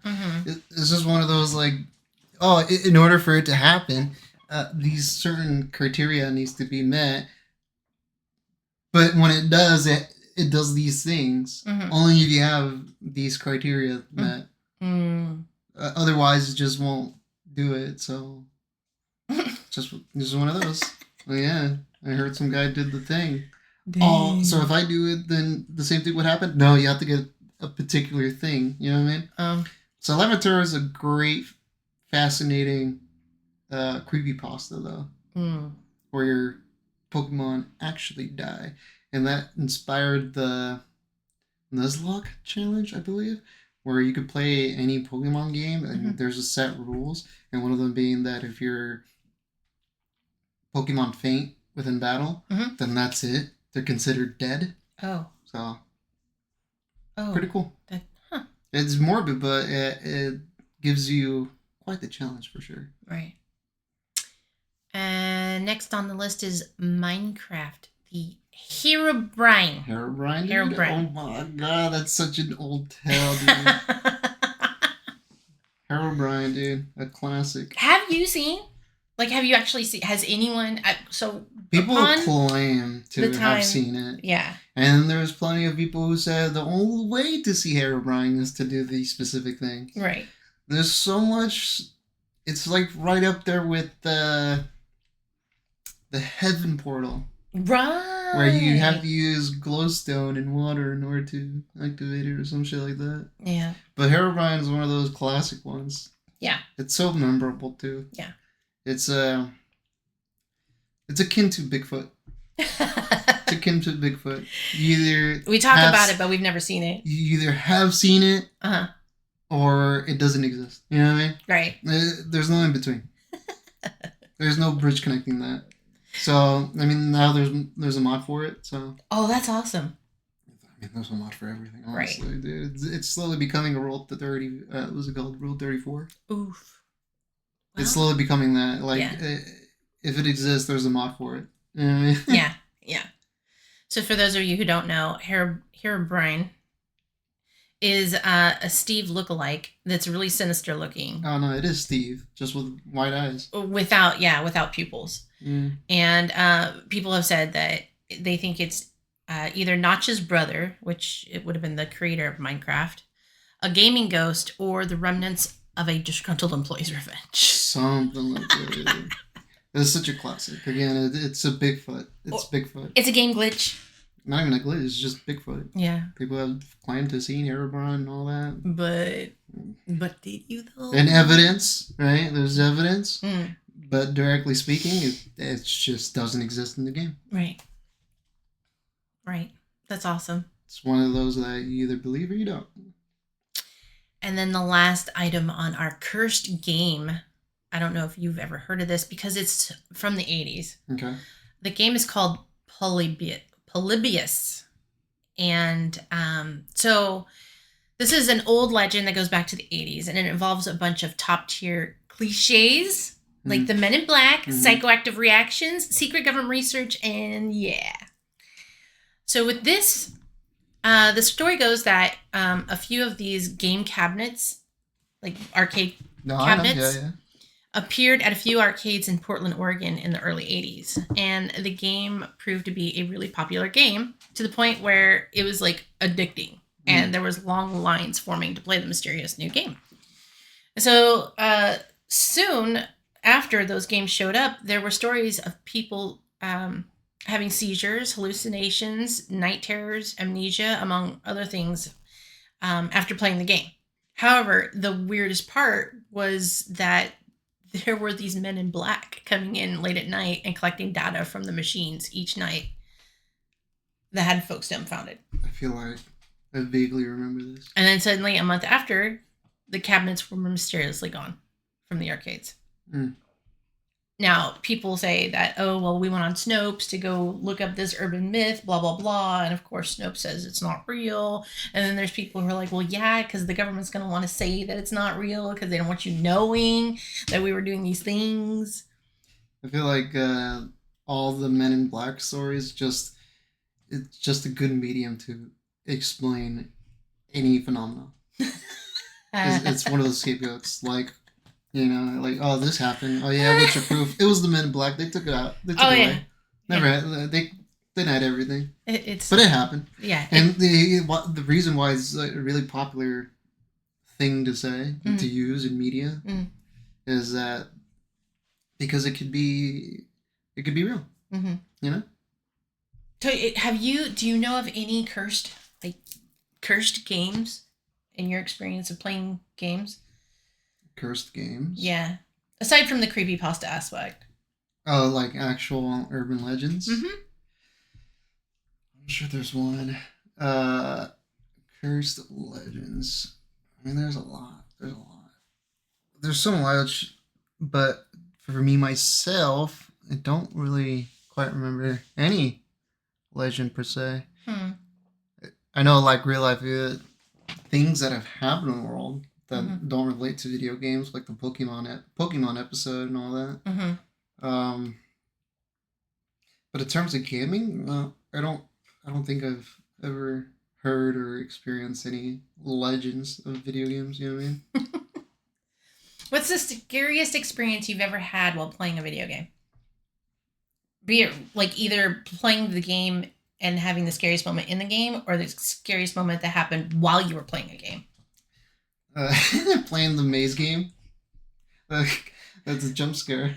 it's just one of those like, in order for it to happen, these certain criteria needs to be met, but when it does, it does these things only if you have these criteria met. Otherwise, it just won't do it. So, just one of those. Well, yeah, I heard some guy did the thing. Oh, so if I do it, then the same thing would happen? No, you have to get a particular thing. You know what I mean? So Levator is a great, fascinating creepypasta, though, where your Pokemon actually die. And that inspired the Nuzlocke challenge, I believe, where you could play any Pokemon game and there's a set rules. And one of them being that if your Pokemon faint within battle, then that's it. They're considered dead. Oh. So. Oh. Pretty cool. It's morbid, but it gives you quite the challenge for sure. Right. And next on the list is Minecraft, the Herobrine. Herobrine? Oh my god, that's such an old tale, dude. Herobrine, dude. A classic. Have you seen? Like, have you actually seen? Has anyone? So people claim to have seen it. Yeah. And there's plenty of people who said the only way to see Herobrine is to do these specific things. Right. There's so much. It's like right up there with the Heaven Portal. Right. Where you have to use glowstone and water in order to activate it or some shit like that. Yeah. But Herobrine is one of those classic ones. Yeah. It's so memorable too. Yeah. It's akin to Bigfoot. It's akin to Bigfoot. We talk about it, but we've never seen it. You either have seen it, or it doesn't exist. You know what I mean? Right. There's no in between. There's no bridge connecting that. So I mean, now there's a mod for it. So. Oh, that's awesome. I mean, there's a mod for everything. Honestly, right. Dude. It's slowly becoming a Rule 30. What's it called? Rule 34. Oof. Wow. It's slowly becoming that. Like, if it exists, there's a mod for it. You know what I mean? Yeah, yeah. So for those of you who don't know, Herobrine is a Steve lookalike that's really sinister looking. Oh, no, it is Steve, just with white eyes. Without pupils. Mm. And people have said that they think it's either Notch's brother, which it would have been the creator of Minecraft, a gaming ghost, or the remnants of a disgruntled employee's revenge. Something like that. It's such a classic. Again, it's a Bigfoot. Bigfoot. It's a game glitch. Not even a glitch. It's just Bigfoot. Yeah. People have claimed to see Herobrine and all that. But did you though? And evidence, right? There's evidence. Mm. But directly speaking, it just doesn't exist in the game. Right. Right. That's awesome. It's one of those that you either believe or you don't. And then the last item on our cursed game, I don't know if you've ever heard of this because it's from the 80s. Okay. The game is called Polybius. And so this is an old legend that goes back to the 80s, and it involves a bunch of top-tier cliches, like the Men in Black, psychoactive reactions, secret government research, and yeah. So with this... the story goes that a few of these game cabinets, like arcade cabinets, appeared at a few arcades in Portland, Oregon in the early 80s. And the game proved to be a really popular game to the point where it was like addicting. And there was long lines forming to play the mysterious new game. So soon after those games showed up, there were stories of people... having seizures, hallucinations, night terrors, amnesia, among other things, after playing the game. However, the weirdest part was that there were these men in black coming in late at night and collecting data from the machines each night that had folks dumbfounded. I feel like I vaguely remember this. And then suddenly, a month after, the cabinets were mysteriously gone from the arcades. Mm. Now, people say that, oh, well, we went on Snopes to go look up this urban myth, blah, blah, blah. And of course, Snopes says it's not real. And then there's people who are like, well, yeah, because the government's going to want to say that it's not real because they don't want you knowing that we were doing these things. I feel like all the Men in Black stories, it's just a good medium to explain any phenomenon. It's one of those scapegoats. Like, You know, like, oh, this happened. Oh yeah, what's your proof? It was the Men in Black. They took it out. They took Oh it yeah. away. Never had, they denied everything. It's But it happened. yeah. And the reason why it's like a really popular thing to say to use in media is that because it could be real. Mm-hmm. You know. So do you know of any cursed games in your experience of playing games? Cursed games? Yeah. Aside from the creepypasta aspect. Oh, like actual urban legends? Mm-hmm. I'm sure there's one. Cursed legends. I mean, there's a lot. There's so much, but for me myself, I don't really quite remember any legend per se. I know, like, real life things that have happened in the world that don't relate to video games, like the Pokemon episode and all that. But in terms of gaming, I don't think I've ever heard or experienced any legends of video games. You know what I mean? What's the scariest experience you've ever had while playing a video game? Be it like either playing the game and having the scariest moment in the game, or the scariest moment that happened while you were playing a game. Playing the maze game. That's a jump scare.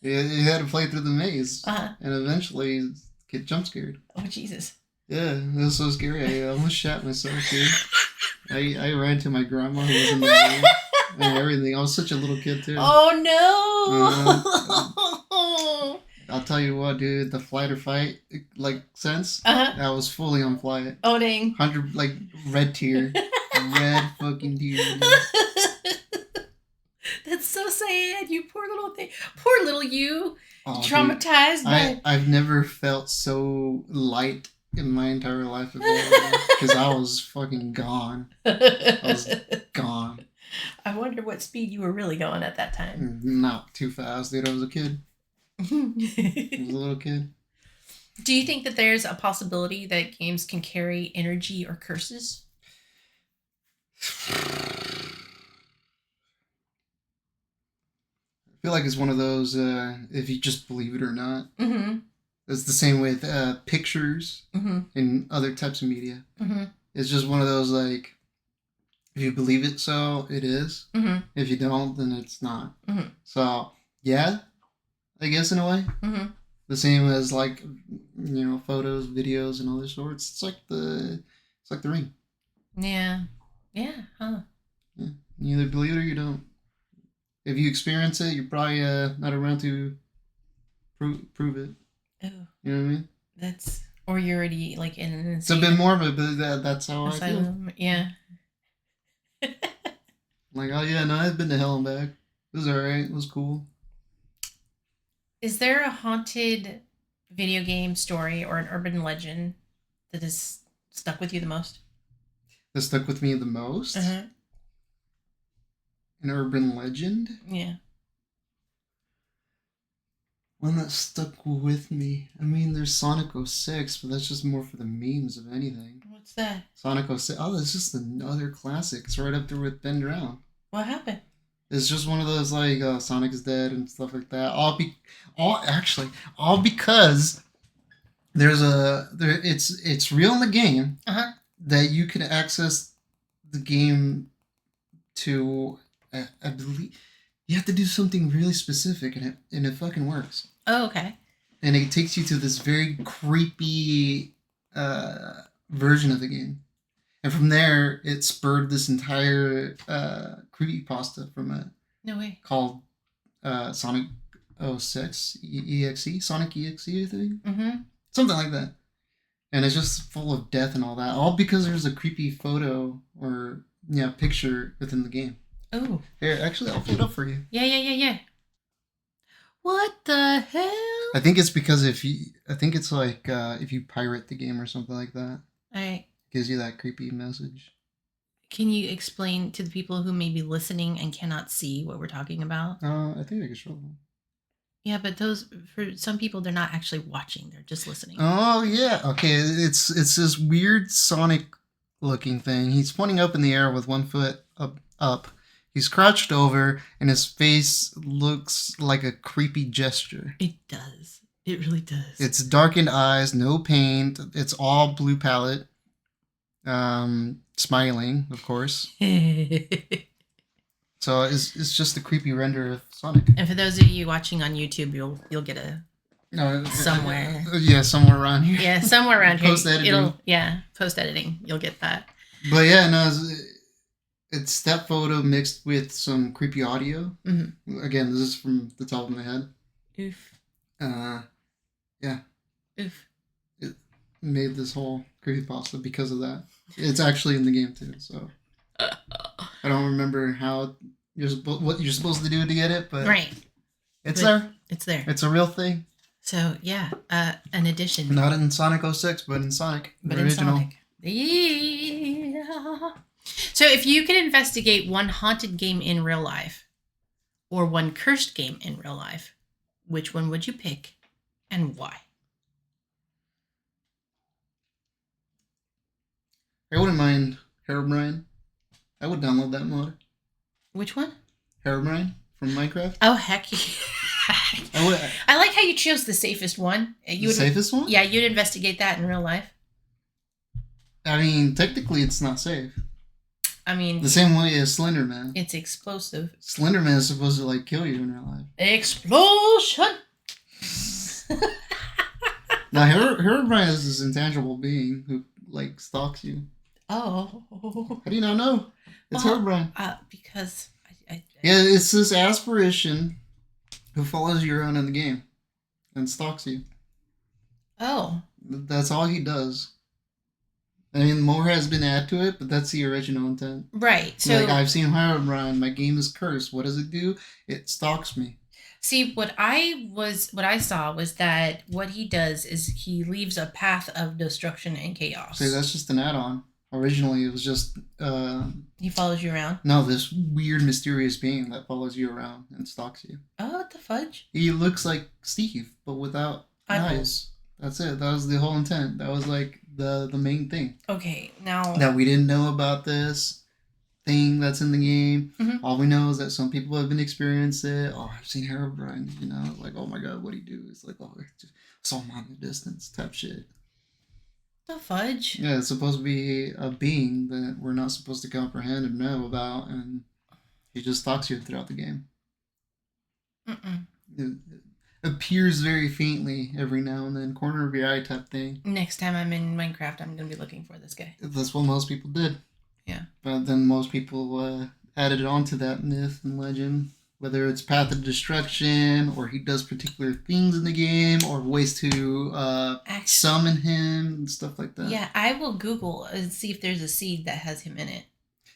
You had to play through the maze, and eventually get jump scared. Oh Jesus! Yeah, it was so scary. I almost shat myself, dude. I ran to my grandma who was in the room and everything. I was such a little kid too. Oh no! I'll tell you what, dude. The flight or fight sense. I was fully on flight. Oh dang! 100 red tear, red fucking tear. That's so sad. You poor little thing. Poor little you. Oh, traumatized. I've never felt so light in my entire life because I was fucking gone. I was gone. I wonder what speed you were really going at that time. Not too fast, dude. I was a kid. I was a little kid. Do you think that there's a possibility that games can carry energy or curses? I feel like it's one of those, if you just believe it or not. It's the same with pictures and other types of media. It's just one of those, like, if you believe it, so it is. If you don't, then it's not. So, yeah, I guess in a way. The same as, like, you know, photos, videos, and other sorts. It's like the ring. Yeah. Yeah. Huh. Yeah. You either believe it or you don't. If you experience it, you're probably not around to prove it. Oh. You know what I mean? Or you're already like in an it's a bit morbid, but that's how I feel. Yeah. Like, oh yeah, no, I've been to hell and back. It was alright. It was cool. Is there a haunted video game story or an urban legend that has stuck with you the most? That stuck with me the most? An urban legend? Yeah. One that stuck with me. I mean, there's Sonic 06, but that's just more for the memes of anything. What's that? Sonic 06. Oh, that's just another classic. It's right up there with Ben Drown. What happened? It's just one of those, like, Sonic is dead and stuff like that. All because it's real in the game that you can access the game to, I believe, you have to do something really specific and it fucking works. Oh, okay. And it takes you to this very creepy version of the game. And from there, it spurred this entire creepypasta from it. No way. Called Sonic 06 EXE? Sonic EXE, I think? Something like that. And it's just full of death and all that. All because there's a creepy photo or picture within the game. Oh. Here, actually, I'll put it up for you. Yeah. What the hell? I think it's because if you pirate the game or something like that. Alright. Gives you that creepy message. Can you explain to the people who may be listening and cannot see what we're talking about? I think I can show them. Yeah, but for some people, they're not actually watching; they're just listening. Oh yeah, okay. It's this weird Sonic looking thing. He's pointing up in the air with one foot up, He's crouched over, and his face looks like a creepy gesture. It does. It really does. It's darkened eyes, no paint. It's all blue palette. Smiling, of course. So it's just a creepy render of Sonic. And for those of you watching on YouTube, you'll get a somewhere. Yeah, somewhere around here. Yeah, somewhere around here. Post editing. Post editing. You'll get that. But yeah, no, it's step photo mixed with some creepy audio. Mm-hmm. Again, this is from the top of my head. Oof. Yeah. Oof. It made this whole creepypasta because of that. It's actually in the game too, so I don't remember what you're supposed to do to get it, but right. It's there. It's there. It's a real thing. So yeah, an addition. Not in Sonic 06, but in Sonic. But the original. in Sonic. Yeah. So if you could investigate one haunted game in real life or one cursed game in real life, which one would you pick and why? I wouldn't mind Herobrine. I would download that mod. Which one? Herobrine from Minecraft. Oh, heck yeah. I like how you chose the safest one. Safest one? Yeah, you'd investigate that in real life. I mean, technically it's not safe. I mean... The same way as Slenderman. It's explosive. Slenderman is supposed to, kill you in real life. Explosion! Now, Herobrine is this intangible being who, stalks you. Oh. How do you not know? It's Herobrine. Because... Yeah, it's this aspiration who follows you around in the game and stalks you. Oh. That's all he does. I mean, more has been added to it, but that's the original intent. Right. So I've seen Herobrine. My game is cursed. What does it do? It stalks me. See, what I saw was that what he does is he leaves a path of destruction and chaos. See, that's just an add-on. Originally, it was just... he follows you around? No, this weird, mysterious being that follows you around and stalks you. Oh, what the fudge? He looks like Steve, but without eyes. That's it. That was the whole intent. That was, the main thing. Okay, now... That we didn't know about this thing that's in the game. Mm-hmm. All we know is that some people have been experiencing it. Oh, I've seen Herobrine, oh my god, what'd he do? It's just saw him on the distance type shit. The fudge? Yeah, it's supposed to be a being that we're not supposed to comprehend and know about, and he just stalks you throughout the game. Mm-mm. It appears very faintly every now and then, corner of your eye type thing. Next time I'm in Minecraft, I'm going to be looking for this guy. That's what most people did. Yeah. But then most people added it onto that myth and legend, whether it's path of destruction, or he does particular things in the game, or ways to summon him, and stuff like that. Yeah, I will Google and see if there's a seed that has him in it.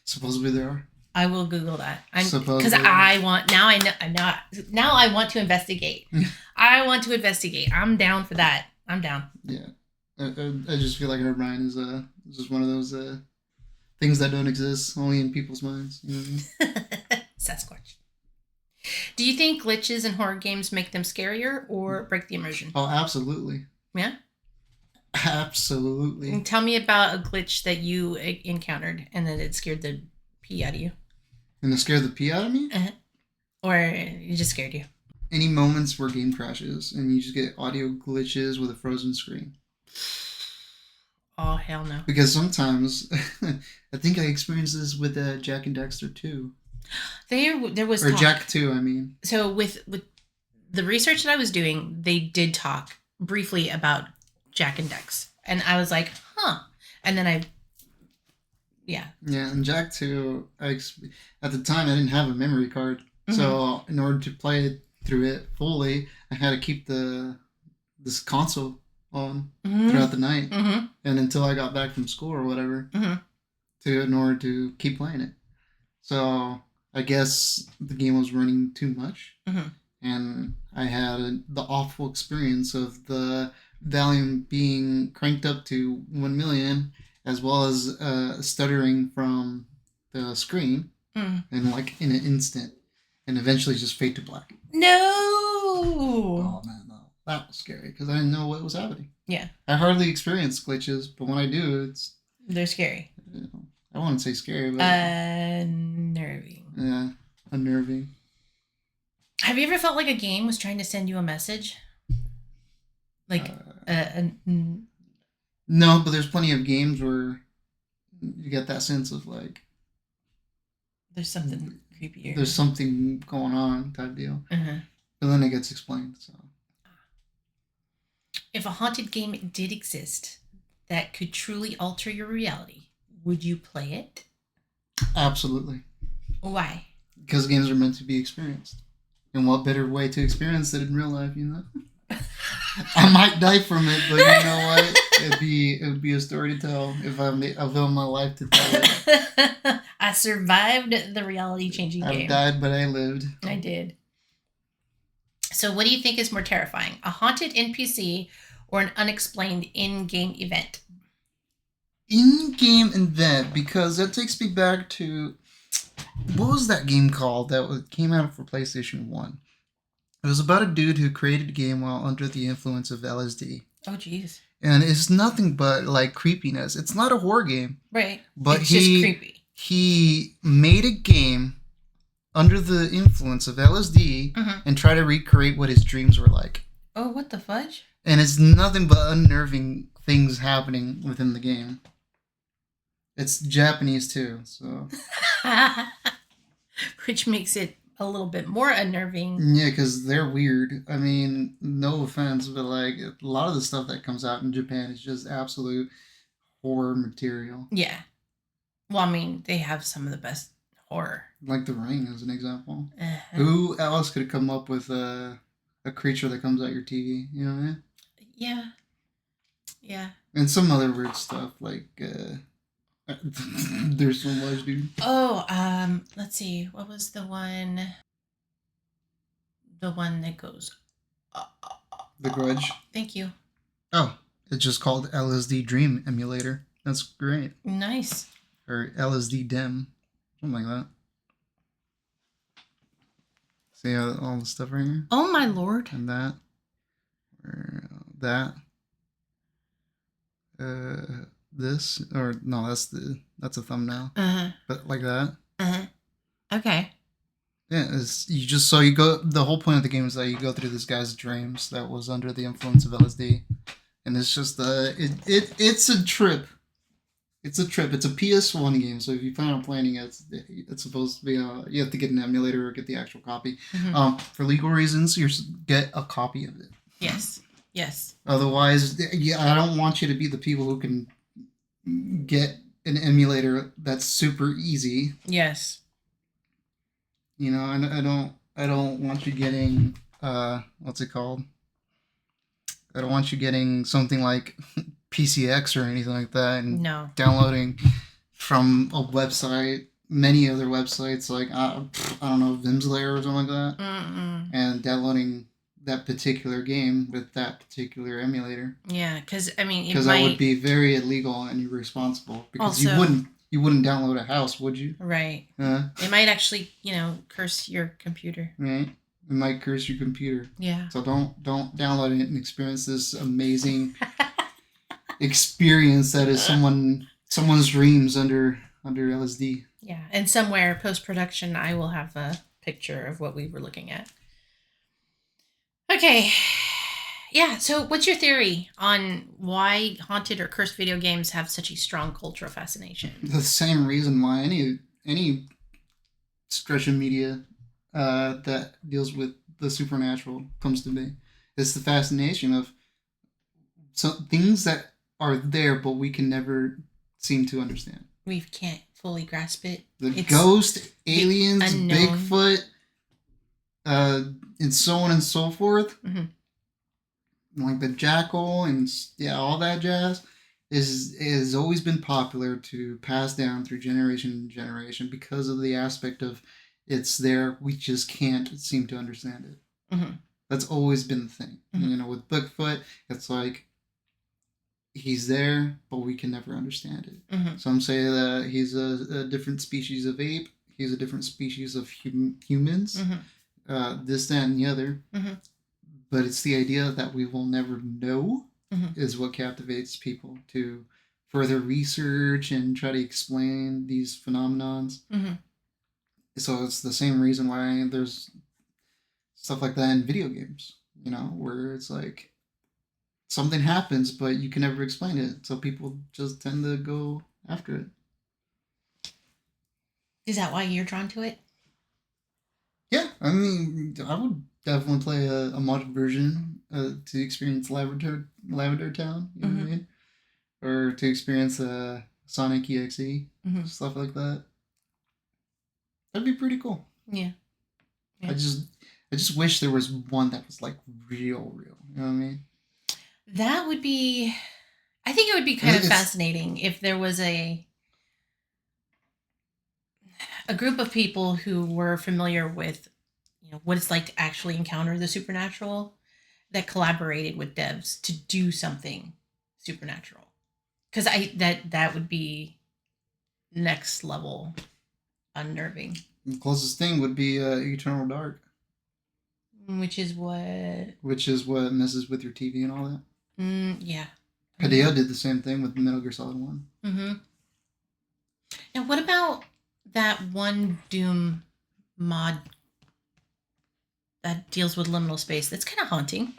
Supposedly there are. I will Google that. Because I want... Now I want to investigate. I want to investigate. I'm down for that. I'm down. Yeah. I just feel like Herobrine is just one of those things that don't exist, only in people's minds. You know what I mean? Sasquatch. Do you think glitches in horror games make them scarier or break the immersion? Oh, absolutely. Yeah? Absolutely. And tell me about a glitch that you encountered and that it scared the pee out of you. And it scared the pee out of me? Uh-huh. Or it just scared you? Any moments where game crashes and you just get audio glitches with a frozen screen. Oh, hell no. Because sometimes, I think I experienced this with Jak and Daxter 2. There was or talk. Jak 2, I mean. So with the research that I was doing, they did talk briefly about Jak and Dex. And I was like, huh. And then Yeah, and Jak 2, at the time, I didn't have a memory card. Mm-hmm. So in order to play through it fully, I had to keep this console on throughout the night. Mm-hmm. And until I got back from school or whatever, in order to keep playing it. So I guess the game was running too much. Mm-hmm. And I had the awful experience of the volume being cranked up to 1 million, as well as stuttering from the screen, and in an instant, and eventually just fade to black. No! Oh man, no. That was scary, because I didn't know what was happening. Yeah. I hardly experience glitches, but when I do, they're scary. I wouldn't say scary, but unnerving. Yeah, unnerving. Have you ever felt like a game was trying to send you a message? Like, no, but there's plenty of games where you get that sense of like there's something creepy. There's something going on type deal. Uh-huh. But then it gets explained. So, if a haunted game did exist that could truly alter your reality, would you play it? Absolutely. Why? Because games are meant to be experienced. And what better way to experience it in real life, you know? I might die from it, but you know what? It would be a story to tell if I avail my life to tell it. I survived the reality-changing game. I died, but I lived. I did. So what do you think is more terrifying? A haunted NPC or an unexplained in-game event? In-game event, because that takes me back to... What was that game called that came out for PlayStation 1? It was about a dude who created a game while under the influence of LSD. Oh, jeez. And it's nothing but like creepiness. It's not a horror game. Right. But it's just creepy. He made a game under the influence of LSD and tried to recreate what his dreams were like. Oh, what the fudge? And it's nothing but unnerving things happening within the game. It's Japanese too, so. Which makes it a little bit more unnerving. Yeah, because they're weird. I mean, no offense, but like a lot of the stuff that comes out in Japan is just absolute horror material. Yeah. Well, I mean, they have some of the best horror. Like The Ring as an example. Who else could come up with a creature that comes out your TV? You know what I mean? Yeah. Yeah. And some other weird stuff like there's so much, dude. Oh, let's see. What was the one? The one that goes. The Grudge. Thank you. Oh, it's just called LSD Dream Emulator. That's great. Nice. Or LSD Dem, something like that. See all the stuff right here. Oh my lord. And that. Or that. This or no, that's a thumbnail. But like that. Okay. Yeah, you go. The whole point of the game is that you go through this guy's dreams that was under the influence of LSD, and it's just it's a trip. It's a trip. It's a PS1 game, so if you plan on playing it, it's supposed to be you have to get an emulator or get the actual copy. For legal reasons, you get a copy of it. Yes. Yes. Otherwise, I don't want you to be the people who can get an emulator that's super easy. Yes. You know, I don't want you getting what's it called? I don't want you getting something like PCX or anything like that and downloading from a website, many other websites like I don't know, Vimslayer or something like that, and downloading that particular game with that particular emulator. Yeah, because I mean, that would be very illegal and irresponsible because also, you wouldn't download a house, would you? Right. It might actually, curse your computer. Right. It might curse your computer. Yeah. So don't download it and experience this amazing experience that is someone's dreams under LSD. Yeah, and somewhere post-production I will have a picture of what we were looking at. Okay. Yeah, so what's your theory on why haunted or cursed video games have such a strong cultural fascination? The same reason why any stretch of media that deals with the supernatural comes to be. It's the fascination of some things that are there, but we can never seem to understand. We can't fully grasp it. The ghost, aliens, Bigfoot, and so on and so forth. Like the jackal and all that jazz has always been popular to pass down through generation to generation because of the aspect of it's there, we just can't seem to understand it. That's always been the thing. With Bigfoot, it's like he's there, but we can never understand it. Some say that he's a different species of ape. He's a different species of humans. This, that, and the other. But it's the idea that we will never know is what captivates people further research and try to explain these phenomenons. Mm-hmm. So it's the same reason why there's stuff like that in video games, where it's like something happens, but you can never explain it. So people just tend to go after it. Is that why you're drawn to it? Yeah, I mean, I would definitely play a modded version to experience Lavender Town, you know what I mean? Or to experience Sonic EXE, stuff like that. That'd be pretty cool. Yeah. I just wish there was one that was like real. You know what I mean? That would be. I think it would be kind of fascinating if there was a group of people who were familiar with, what it's like to actually encounter the supernatural, that collaborated with devs to do something supernatural. Because that would be next level unnerving. The closest thing would be Eternal Dark. Which is what messes with your TV and all that. Yeah. Hideo did the same thing with Metal Gear Solid 1. Mm-hmm. Now, what about that one Doom mod that deals with liminal space? That's kind of haunting.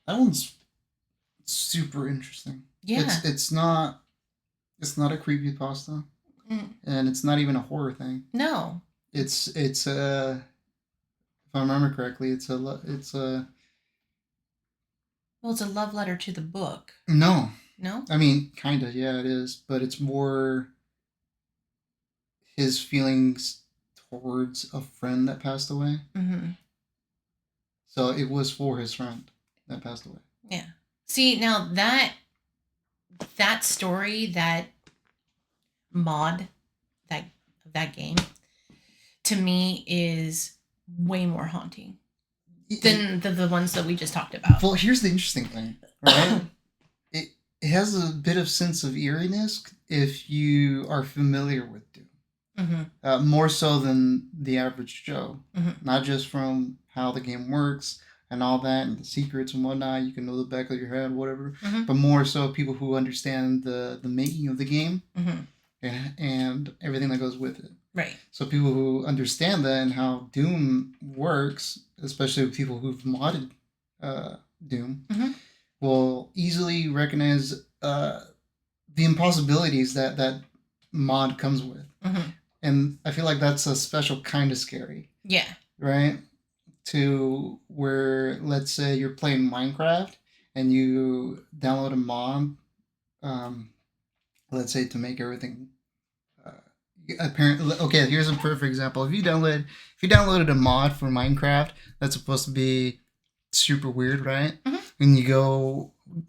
That one's super interesting. Yeah. It's not a creepypasta. And it's not even a horror thing. No. It's if I remember correctly, it's a well, it's a love letter to the book. No. No? I mean, kind of, yeah, it is, but it's more his feelings towards a friend that passed away. Mm-hmm. So it was for his friend that passed away. Yeah. See, now that story, that mod, that game, to me is way more haunting than the ones that we just talked about. Well, here's the interesting thing, right? it has a bit of sense of eeriness if you are familiar with Doom. Mm-hmm. More so than the average Joe. Mm-hmm. Not just from how the game works and all that and the secrets and whatnot. You can know the back of your head, whatever. Mm-hmm. But more so people who understand the making of the game. Mm-hmm. And everything that goes with it. Right. So people who understand that and how Doom works, especially people who've modded Doom, mm-hmm. will easily recognize the impossibilities that mod comes with. Mm-hmm. And I feel like that's a special kind of scary. Yeah. Right? To where, let's say you're playing Minecraft and you download a mod, let's say to make everything apparently. Okay, here's a perfect example. If you downloaded a mod for Minecraft that's supposed to be super weird, right? Mm-hmm. And you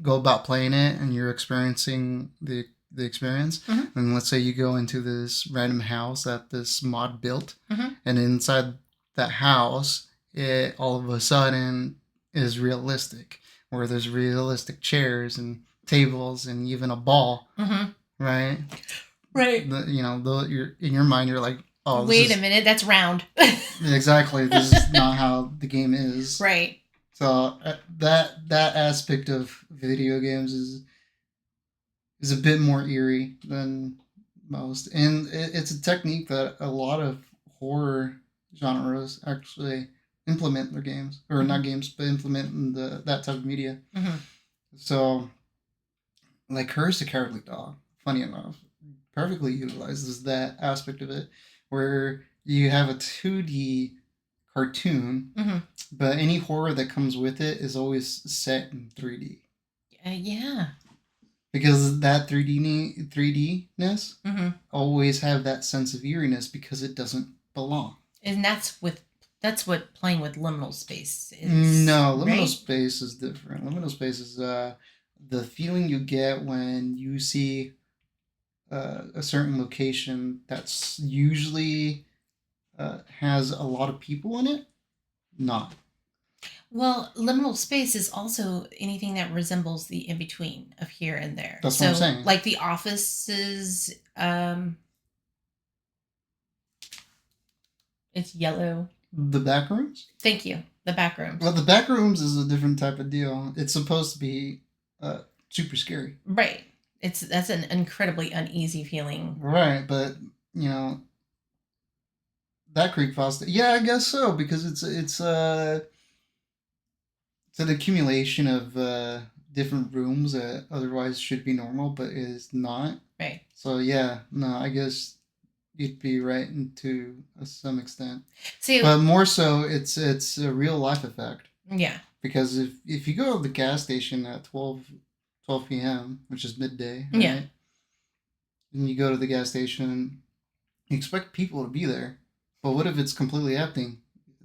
go about playing it and you're experiencing the experience, mm-hmm. and let's say you go into this random house that this mod built, mm-hmm. and inside that house, it all of a sudden is realistic, where there's realistic chairs and tables and even a ball, mm-hmm. right? Right. You're in your mind, you're like, oh, wait a minute, that's round. Exactly. This is not how the game is. Right. So that aspect of video games is a bit more eerie than most, and it's a technique that a lot of horror genres actually implement in their games, or mm-hmm. not games, but implement in that type of media. Mm-hmm. So, like Curse the Cowardly Dog, funny enough, perfectly utilizes that aspect of it, where you have a 2D cartoon, mm-hmm. but any horror that comes with it is always set in 3D. Yeah. Because that 3D-ness mm-hmm. always have that sense of eeriness because it doesn't belong. And that's what playing with liminal space is. No, liminal space is different. Liminal space is the feeling you get when you see a certain location that's usually has a lot of people in it. Not. Well, liminal space is also anything that resembles the in-between of here and there. That's what I'm saying. Like the offices, it's yellow. The back rooms? Thank you. The back rooms. Well, the back rooms is a different type of deal. It's supposed to be super scary. Right. That's an incredibly uneasy feeling. Right, but that creepypasta. Yeah, I guess so, because it's an accumulation of different rooms that otherwise should be normal, but is not. Right. So yeah, no, I guess you'd be right to some extent. See, but more so, it's a real life effect. Yeah. Because if you go to the gas station at 12 p.m., which is midday, right? Yeah, and you go to the gas station, you expect people to be there. But what if it's completely empty?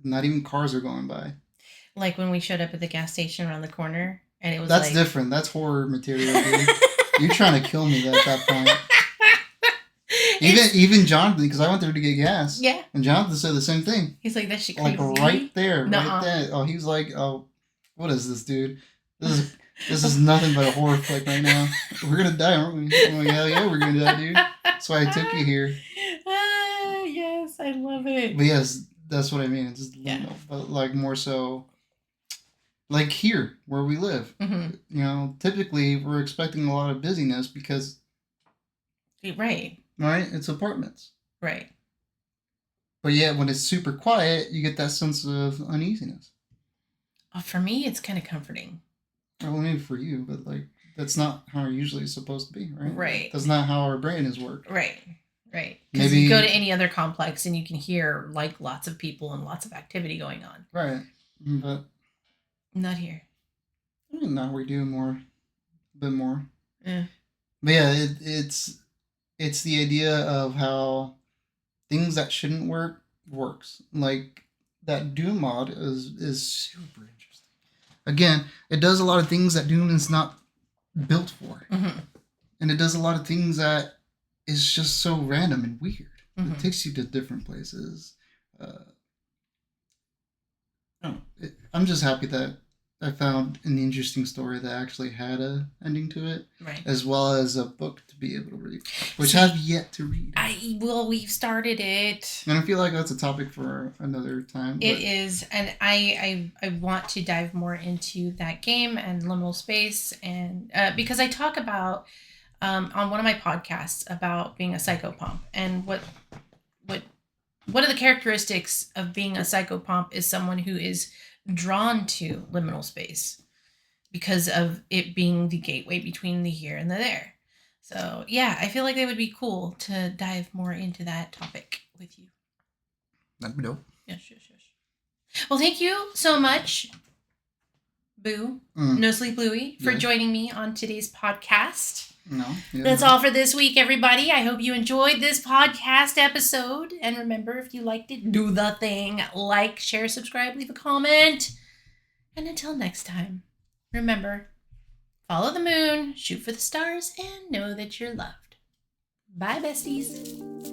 Not even cars are going by. Like when we showed up at the gas station around the corner, and it was That's different. That's horror material, dude. You're trying to kill me at that point. Even Jonathan, because I went there to get gas. Yeah. And Jonathan said the same thing. He's like, that shit crazy. Like right there, right there. Oh, he was like, oh, what is this, dude? This is nothing but a horror flick right now. We're gonna die, aren't we? I'm like, hell yeah, we're gonna die, dude. That's why I took you here. Yes, I love it. But yes, that's what I mean. It's just, but like more so, like here where we live. Mm-hmm. Typically we're expecting a lot of busyness because. Right. Right? It's apartments. Right. But yeah, when it's super quiet, you get that sense of uneasiness. For me, it's kind of comforting. Well, maybe for you, but like that's not how it usually is supposed to be, right? Right. That's not how our brain is worked. Right. Right. Because you go to any other complex and you can hear like lots of people and lots of activity going on. Right. But not here. I mean, now we do a bit more. Yeah. But yeah, it's the idea of how things that shouldn't works. Like that Doom mod is super interesting. Again, it does a lot of things that Doom is not built for. Mm-hmm. And it does a lot of things that is just so random and weird. Mm-hmm. It takes you to different places. I'm just happy that I found an interesting story that actually had a ending to it, right? As well as a book to be able to read, which I've yet to read. We've started it, and I feel like that's a topic for another time. It is, and I want to dive more into that game and liminal space, and because I talk about on one of my podcasts about being a psychopomp and what are the characteristics of being a psychopomp is someone who is drawn to liminal space because of it being the gateway between the here and the there. So yeah, I feel like it would be cool to dive more into that topic with you. That'd be dope. Yes. Well, thank you so much, Boo, No Sleep Louie, for joining me on today's podcast. That's all for this week, everybody. I hope you enjoyed this podcast episode. And remember, if you liked it, do the thing. Like, share, subscribe, leave a comment. And until next time, remember, follow the moon, shoot for the stars, and know that you're loved. Bye, besties.